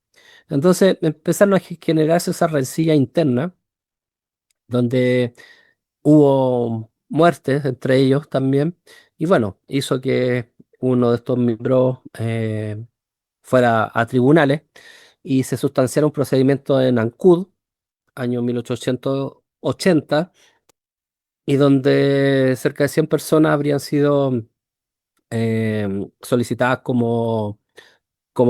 Entonces empezaron a generarse esa rencilla interna, donde hubo muertes entre ellos también, y bueno, hizo que uno de estos miembros fuera a tribunales y se sustanciara un procedimiento en Ancud, año 1880, y donde cerca de 100 personas habrían sido solicitadas como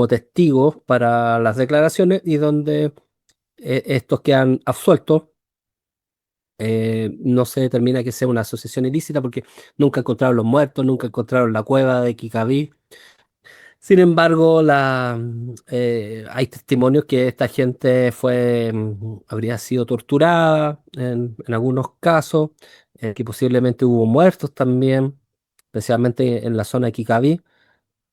testigos para las declaraciones y donde estos quedan absueltos. No se determina que sea una asociación ilícita porque nunca encontraron los muertos, nunca encontraron la cueva de Kikabí. Sin embargo, hay testimonios que esta gente habría sido torturada en algunos casos, que posiblemente hubo muertos también. especialmente en la zona de Quicabí.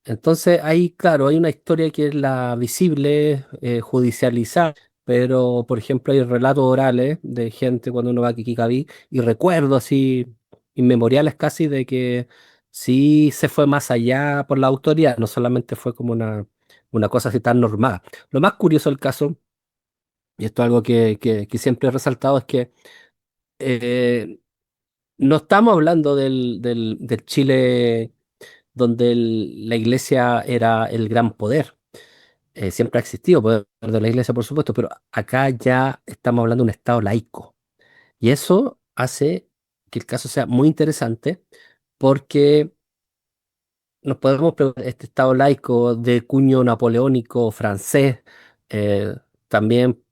Entonces ahí, claro, hay una historia que es la visible, judicializada, pero por ejemplo hay relatos orales de gente cuando uno va a Kikikabi y recuerdo así inmemoriales casi de que sí se fue más allá por la autoridad, no solamente fue como una cosa así tan normal. Lo más curioso del caso, y esto es algo que siempre he resaltado, es que eh, no estamos hablando del Chile donde la iglesia era el gran poder. Siempre ha existido poder de la iglesia, por supuesto, pero acá ya estamos hablando de un estado laico. Y eso hace que el caso sea muy interesante porque nos podemos preguntar, este estado laico de cuño napoleónico francés, eh, también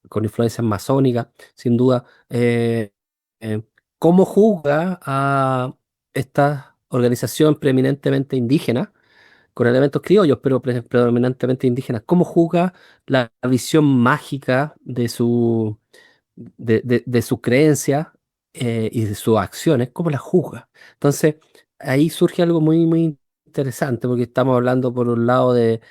con influencias masónicas, sin duda, eh, ¿cómo juzga a esta organización preeminentemente indígena, con elementos criollos, pero predominantemente indígenas? ¿Cómo juzga la visión mágica de su creencia, y de sus acciones? ¿Cómo las juzga? Entonces, ahí surge algo muy, muy interesante, porque estamos hablando por un lado del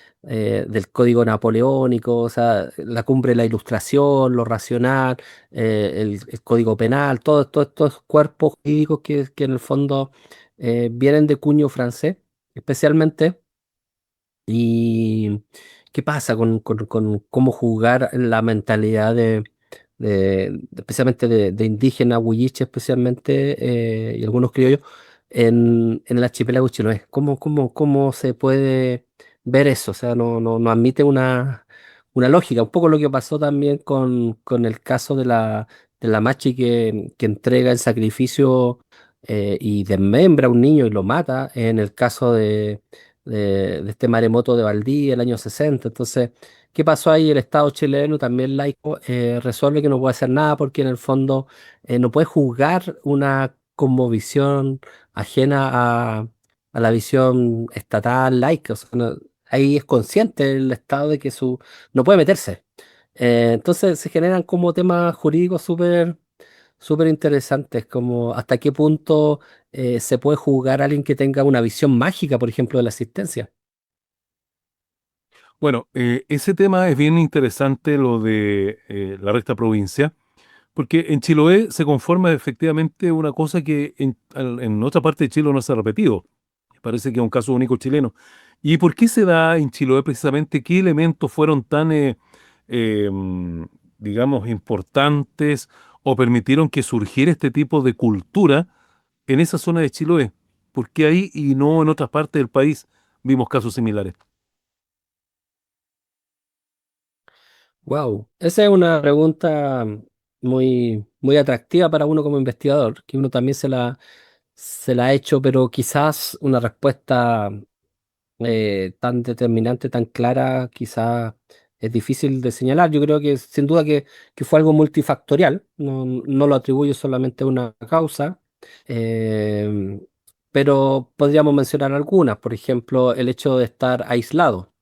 código napoleónico, o sea, la cumbre de la ilustración, lo racional, el código penal, todos estos cuerpos jurídicos que en el fondo vienen de cuño francés, especialmente. ¿Y qué pasa con cómo jugar la mentalidad especialmente de indígenas, huilliche especialmente, y algunos criollos, en el archipiélago chiloé? ¿Cómo se puede ver eso? O sea, no admite una lógica. Un poco lo que pasó también con el caso de la machi que entrega el sacrificio, y desmembra a un niño y lo mata, en el caso de este maremoto de Valdivia el año 60. Entonces, ¿qué pasó ahí? El Estado chileno, también laico, resuelve que no puede hacer nada porque en el fondo no puede juzgar una cosmovisión ajena a la visión estatal laica. O sea, ahí es consciente el Estado de que no puede meterse. Entonces se generan como temas jurídicos súper interesantes, como hasta qué punto se puede juzgar a alguien que tenga una visión mágica, por ejemplo, de la existencia. Bueno, ese tema es bien interesante, lo de la recta provincia, porque en Chiloé se conforma efectivamente una cosa que en otra parte de Chile no se ha repetido. Parece que es un caso único chileno. ¿Y por qué se da en Chiloé precisamente? ¿Qué elementos fueron tan, digamos, importantes o permitieron que surgiera este tipo de cultura en esa zona de Chiloé? ¿Por qué ahí y no en otras partes del país vimos casos similares? Wow, esa es una pregunta muy, muy atractiva para uno como investigador, que uno también se la ha hecho, pero quizás una respuesta tan determinante, tan clara, quizás es difícil de señalar. Yo creo que sin duda que fue algo multifactorial, no lo atribuyo solamente a una causa, eh, pero podríamos mencionar algunas, por ejemplo, el hecho de estar aislado.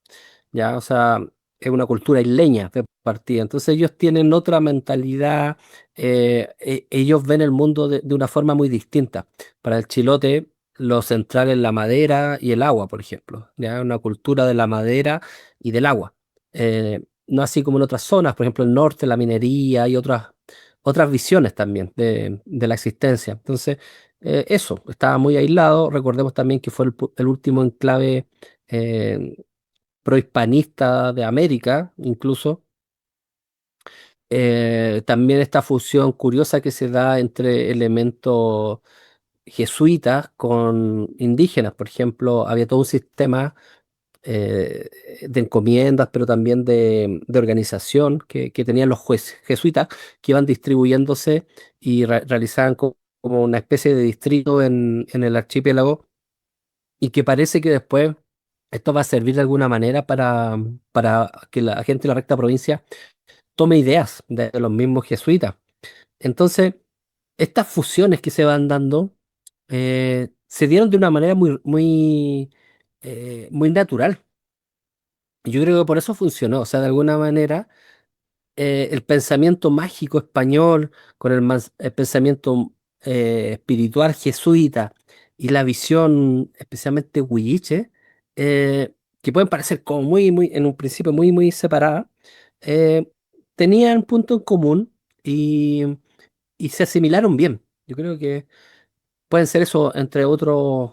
¿Ya? O sea, es una cultura isleña de partida. Entonces ellos tienen otra mentalidad, ellos ven el mundo de una forma muy distinta. Para el chilote, lo central es la madera y el agua, por ejemplo. ¿Ya? Una cultura de la madera y del agua. No así como en otras zonas, por ejemplo, el norte, la minería y otras visiones también de la existencia. Entonces, eso, estaba muy aislado. Recordemos también que fue el último enclave eh, prohispanista de América, incluso. También esta fusión curiosa que se da entre elementos jesuitas con indígenas. Por ejemplo, había todo un sistema eh, de encomiendas, pero también de organización que tenían los jesuitas, que iban distribuyéndose y realizaban como una especie de distrito en el archipiélago, y que parece que después esto va a servir de alguna manera para que la gente de la recta provincia tome ideas de los mismos jesuitas. Entonces, estas fusiones que se van dando se dieron de una manera muy, muy, muy natural. Y yo creo que por eso funcionó. O sea, de alguna manera, el pensamiento mágico español con el pensamiento espiritual jesuita y la visión, especialmente Huilliche, que pueden parecer como en un principio muy separadas, eh, tenían punto en común y se asimilaron bien. Yo creo que pueden ser eso entre otros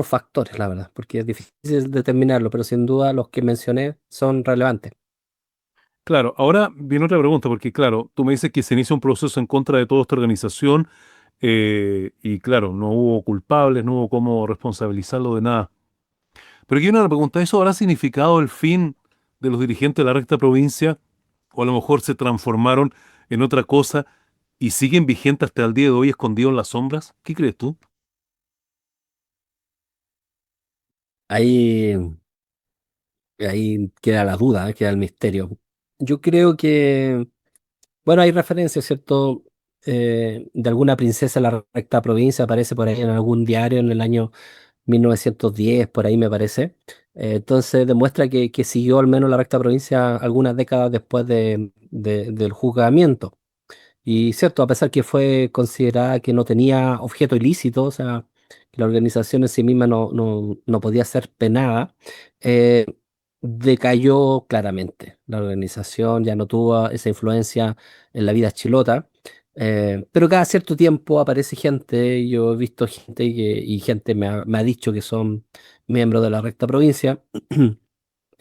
factores, la verdad, porque es difícil determinarlo, pero sin duda los que mencioné son relevantes. Claro, ahora viene otra pregunta, porque claro, tú me dices que se inicia un proceso en contra de toda esta organización y claro, no hubo culpables, no hubo cómo responsabilizarlo de nada. Pero aquí viene una pregunta, ¿eso habrá significado el fin de los dirigentes de la recta provincia? ¿O a lo mejor se transformaron en otra cosa y siguen vigentes hasta el día de hoy escondidos en las sombras? ¿Qué crees tú? Ahí, ahí queda la duda, queda el misterio. Yo creo que, bueno, hay referencias, ¿cierto? De alguna princesa de la recta provincia, aparece por ahí en algún diario en el año 1910 por ahí me parece. Entonces demuestra que siguió al menos la recta provincia algunas décadas después del juzgamiento. Y cierto, a pesar que fue considerada que no tenía objeto ilícito, o sea, que la organización en sí misma no podía ser penada, eh, decayó claramente. La organización ya no tuvo esa influencia en la vida chilota, pero cada cierto tiempo aparece gente, yo he visto gente y gente me ha dicho que son miembros de la recta provincia.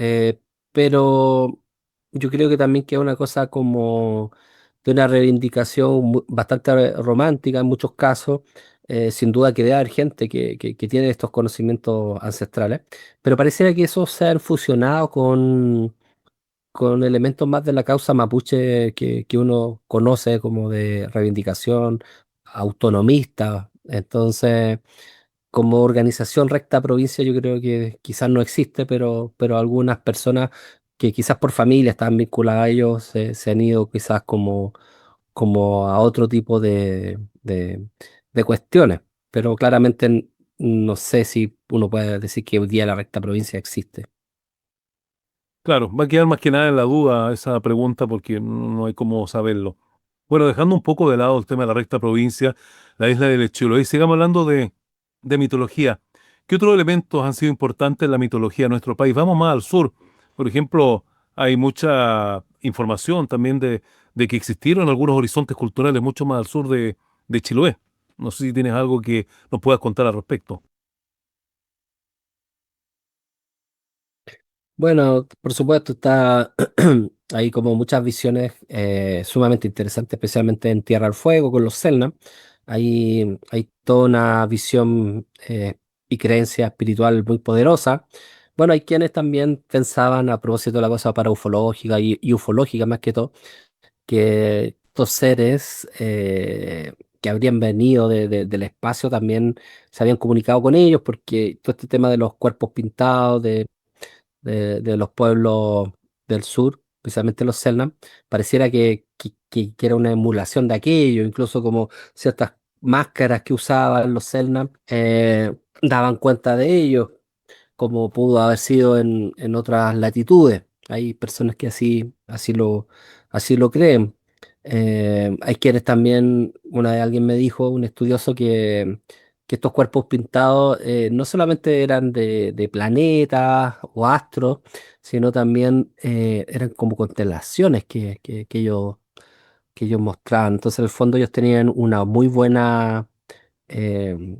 Eh, pero yo creo que también que es una cosa como de una reivindicación bastante romántica en muchos casos. Sin duda que debe haber gente que tiene estos conocimientos ancestrales, pero pareciera que eso se ha fusionado con elementos más de la causa mapuche que uno conoce como de reivindicación autonomista. Entonces, como organización recta provincia yo creo que quizás no existe, pero algunas personas que quizás por familia están vinculadas a ellos se han ido quizás como a otro tipo de cuestiones. Pero claramente no sé si uno puede decir que hoy día la recta provincia existe. Claro, va a quedar más que nada en la duda esa pregunta porque no hay cómo saberlo. Bueno, dejando un poco de lado el tema de la recta provincia, la isla del Chiloé, y sigamos hablando de mitología. ¿Qué otros elementos han sido importantes en la mitología de nuestro país? Vamos más al sur. Por ejemplo, hay mucha información también de que existieron algunos horizontes culturales mucho más al sur de Chiloé. No sé si tienes algo que nos puedas contar al respecto. Bueno, por supuesto, está hay como muchas visiones sumamente interesantes, especialmente en Tierra del Fuego con los Selknam. Hay toda una visión y creencia espiritual muy poderosa. Bueno, hay quienes también pensaban a propósito de la cosa para ufológica y ufológica más que todo, que estos seres que habrían venido del espacio también se habían comunicado con ellos, porque todo este tema de los cuerpos pintados, de los pueblos del sur, especialmente los Selknam, pareciera que era una emulación de aquello, incluso como ciertas máscaras que usaban los Selknam daban cuenta de ello, como pudo haber sido en otras latitudes. Hay personas que así lo creen. Hay quienes también, una vez alguien me dijo, un estudioso, que estos cuerpos pintados no solamente eran de planetas o astros, sino también eran como constelaciones que ellos mostraban. Entonces, en el fondo, ellos tenían una muy buena eh,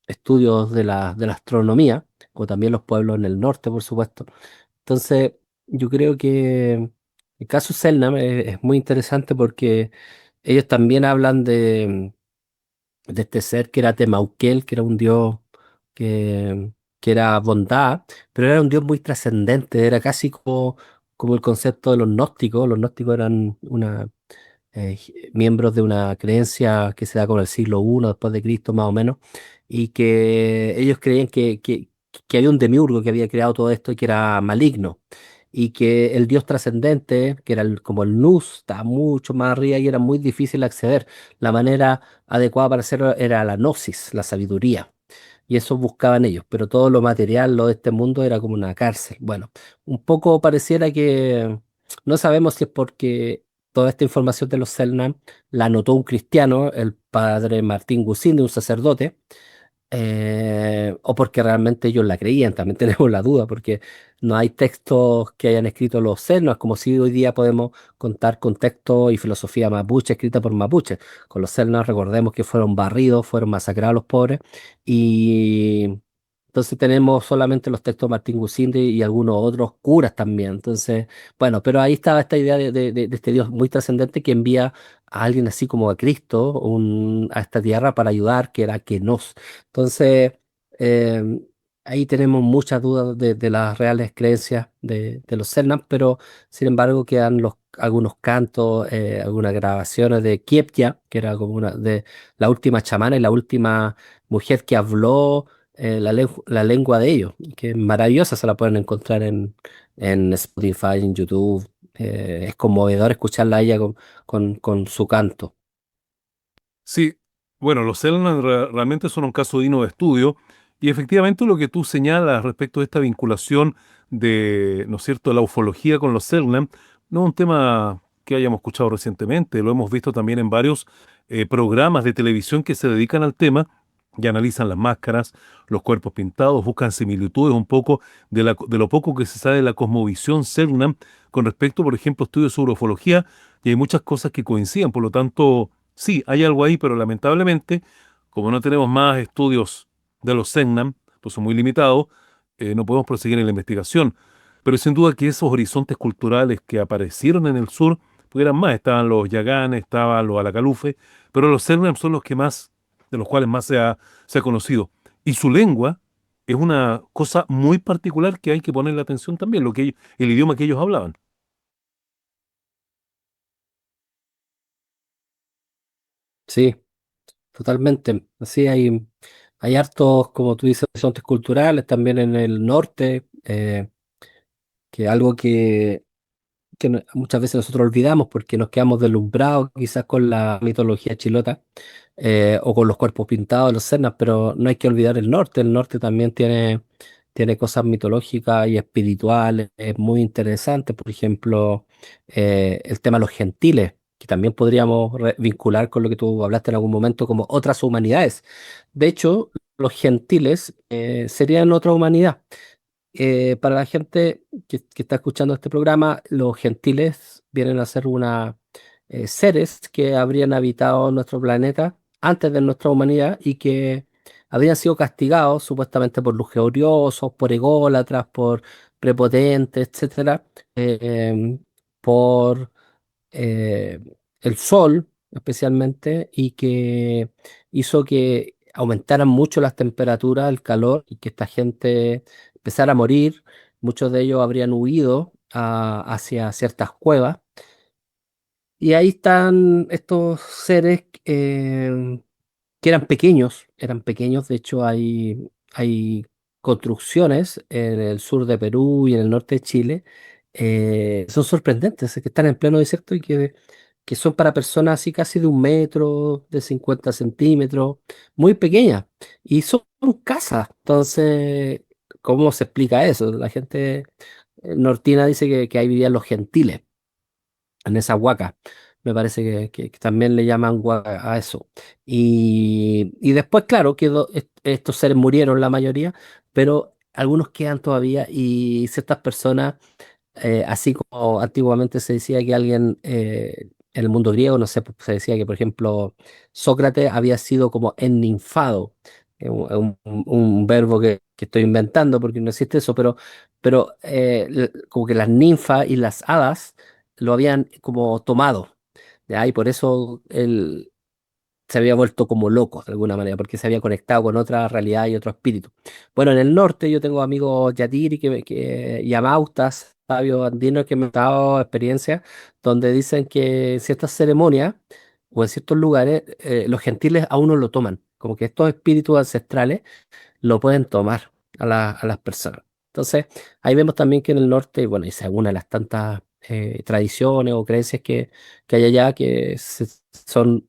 estudios de la astronomía, como también los pueblos en el norte, por supuesto. Entonces, yo creo que el caso Selknam es muy interesante porque ellos también hablan de este ser que era Temauquel, que era un dios que era bondad, pero era un dios muy trascendente, era casi como el concepto de los gnósticos. Los gnósticos eran miembros de una creencia que se da con el siglo I después de Cristo, más o menos, y que ellos creían que había un demiurgo que había creado todo esto y que era maligno, y que el dios trascendente, que era como el Nus, estaba mucho más arriba y era muy difícil acceder. La manera adecuada para hacerlo era la gnosis, la sabiduría. Y eso buscaban ellos, pero todo lo material, lo de este mundo, era como una cárcel. Bueno, un poco pareciera que no sabemos si es porque toda esta información de los Selknam la anotó un cristiano, el padre Martín Gusín, un sacerdote, o porque realmente ellos la creían, también tenemos la duda, porque no hay textos que hayan escrito los Selknam, es como si hoy día podemos contar con textos y filosofía mapuche escrita por mapuches. Con los Selknam recordemos que fueron barridos, fueron masacrados los pobres, y entonces tenemos solamente los textos de Martín Gusinde y algunos otros curas también. Entonces, bueno, pero ahí estaba esta idea de este Dios muy trascendente que envía a alguien así como a Cristo a esta tierra para ayudar, que era Kenos. Entonces, eh, ahí tenemos muchas dudas de las reales creencias de los Selknam, pero sin embargo quedan algunos cantos, algunas grabaciones de Kieptia, que era como una de la última chamana y la última mujer que habló la lengua de ellos, que es maravillosa, se la pueden encontrar en Spotify, en YouTube. Es conmovedor escucharla a ella con su canto. Sí, bueno, los Selknam realmente son un caso digno de estudio y efectivamente lo que tú señalas respecto de esta vinculación de, ¿no es cierto?, la ufología con los Selknam, no es un tema que hayamos escuchado recientemente, lo hemos visto también en varios programas de televisión que se dedican al tema y analizan las máscaras, los cuerpos pintados, buscan similitudes un poco de lo poco que se sabe de la cosmovisión Selknam con respecto, por ejemplo, a estudios sobre ufología y hay muchas cosas que coinciden, por lo tanto. Sí, hay algo ahí, pero lamentablemente, como no tenemos más estudios de los Selknam, pues son muy limitados, no podemos proseguir en la investigación. Pero sin duda que esos horizontes culturales que aparecieron en el sur, pues eran más, estaban los Yaganes, estaban los Alacalufe, pero los Selknam son los que más, de los cuales más se ha conocido. Y su lengua es una cosa muy particular que hay que ponerle atención también, el idioma que ellos hablaban. Sí, totalmente. Así hay hartos, como tú dices, horizontes culturales también en el norte, que algo que muchas veces nosotros olvidamos porque nos quedamos deslumbrados quizás con la mitología chilota, o con los cuerpos pintados de los Cernas, pero no hay que olvidar el norte. El norte también tiene cosas mitológicas y espirituales muy interesantes. Por ejemplo, el tema de los gentiles, que también podríamos vincular con lo que tú hablaste en algún momento como otras humanidades. De hecho, los gentiles serían otra humanidad. Para la gente que está escuchando este programa, los gentiles vienen a ser seres que habrían habitado nuestro planeta antes de nuestra humanidad y que habrían sido castigados supuestamente por lujuriosos, por ególatras, por prepotentes, etcétera, por eh, el sol especialmente, y que hizo que aumentaran mucho las temperaturas, el calor, y que esta gente empezara a morir. Muchos de ellos habrían huido hacia ciertas cuevas. Y ahí están estos seres que eran pequeños. De hecho hay construcciones en el sur de Perú y en el norte de Chile, son sorprendentes, que están en pleno desierto y que son para personas así casi de 1 metro, de 50 centímetros, muy pequeñas, y son casas. Entonces, ¿cómo se explica eso? La gente nortina dice que ahí vivían los gentiles en esa huaca. Me parece que también le llaman huaca a eso. Y después, claro, estos seres murieron la mayoría, pero algunos quedan todavía, y ciertas personas, así como antiguamente se decía que alguien, en el mundo griego, no sé, pues, se decía que, por ejemplo, Sócrates había sido como enninfado, un verbo que estoy inventando porque no existe eso, pero como que las ninfas y las hadas lo habían como tomado, ¿ya? Y por eso él se había vuelto como loco de alguna manera, porque se había conectado con otra realidad y otro espíritu. Bueno, en el norte yo tengo amigos yatiri y amautas, sabios andinos, que me han dado experiencias donde dicen que en ciertas ceremonias o en ciertos lugares, los gentiles aún no lo toman, como que estos espíritus ancestrales lo pueden tomar a las personas. Entonces, ahí vemos también que en el norte, bueno, y según las tantas tradiciones o creencias que hay allá, son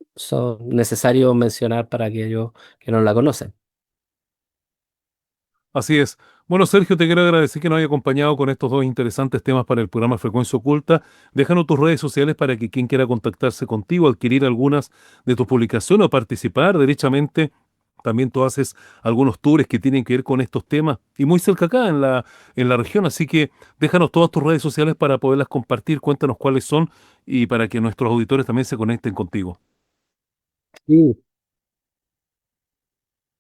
necesarios mencionar para aquellos que no la conocen. Así es. Bueno, Sergio, te quiero agradecer que nos haya acompañado con estos dos interesantes temas para el programa Frecuencia Oculta. Déjanos tus redes sociales para que quien quiera contactarse contigo, adquirir algunas de tus publicaciones o participar derechamente también tú haces algunos tours que tienen que ver con estos temas y muy cerca acá en la región, así que déjanos todas tus redes sociales para poderlas compartir, cuéntanos cuáles son y para que nuestros auditores también se conecten contigo. Sí,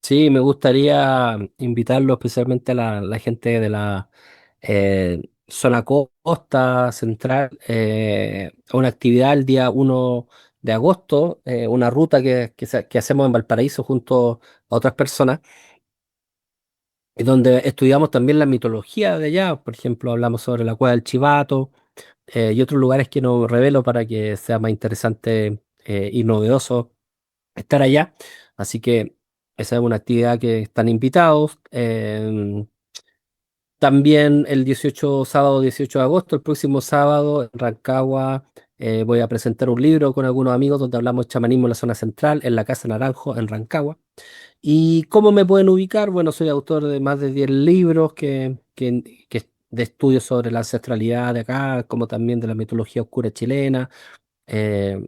sí, me gustaría invitarlo especialmente a la gente de la zona costa central a una actividad el día 1 de agosto, una ruta que hacemos en Valparaíso junto a otras personas, y donde estudiamos también la mitología de allá. Por ejemplo, hablamos sobre la cueva del Chivato y otros lugares que no revelo para que sea más interesante y novedoso estar allá. Así que esa es una actividad que están invitados. También el 18, sábado 18 de agosto, el próximo sábado, en Rancagua, voy a presentar un libro con algunos amigos donde hablamos de chamanismo en la zona central, en la Casa Naranjo, en Rancagua. ¿Y cómo me pueden ubicar? Bueno, soy autor de más de 10 libros de estudios sobre la ancestralidad de acá, como también de la mitología oscura chilena, eh,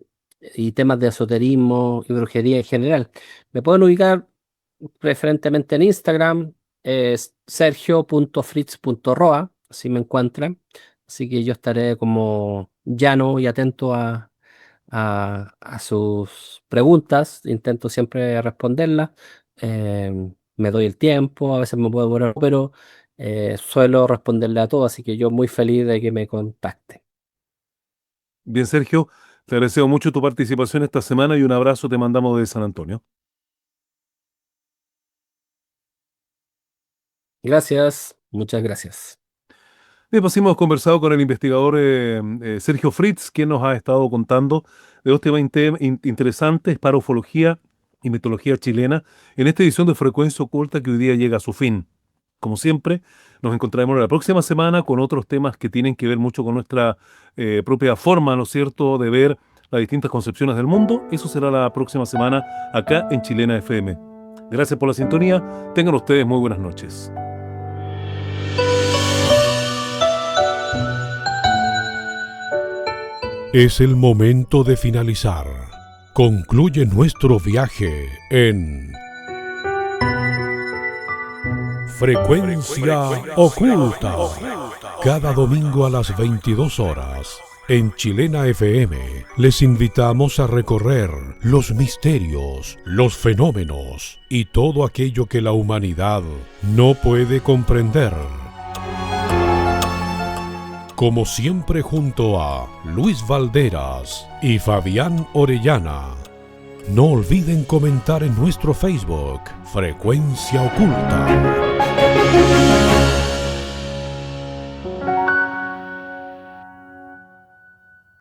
y temas de esoterismo y brujería en general. Me pueden ubicar preferentemente en Instagram, es sergio.fritz.roa, así me encuentran. Así que yo estaré como llano y atento a sus preguntas, intento siempre responderlas. Me doy el tiempo, a veces me puedo demorar, pero suelo responderle a todo, así que yo muy feliz de que me contacten. Bien, Sergio, te agradezco mucho tu participación esta semana y un abrazo te mandamos de San Antonio. Gracias, muchas gracias. Bien, pues hemos conversado con el investigador Sergio Fritz, quien nos ha estado contando de dos temas interesantes para ufología y mitología chilena en esta edición de Frecuencia Oculta que hoy día llega a su fin. Como siempre, nos encontraremos la próxima semana con otros temas que tienen que ver mucho con nuestra propia forma, ¿no es cierto?, de ver las distintas concepciones del mundo. Eso será la próxima semana acá en Chilena FM. Gracias por la sintonía. Tengan ustedes muy buenas noches. Es el momento de finalizar. Concluye nuestro viaje en Frecuencia Oculta. Cada domingo a las 22 horas, en Chilena FM, les invitamos a recorrer los misterios, los fenómenos y todo aquello que la humanidad no puede comprender. Como siempre, junto a Luis Valderas y Fabián Orellana. No olviden comentar en nuestro Facebook, Frecuencia Oculta.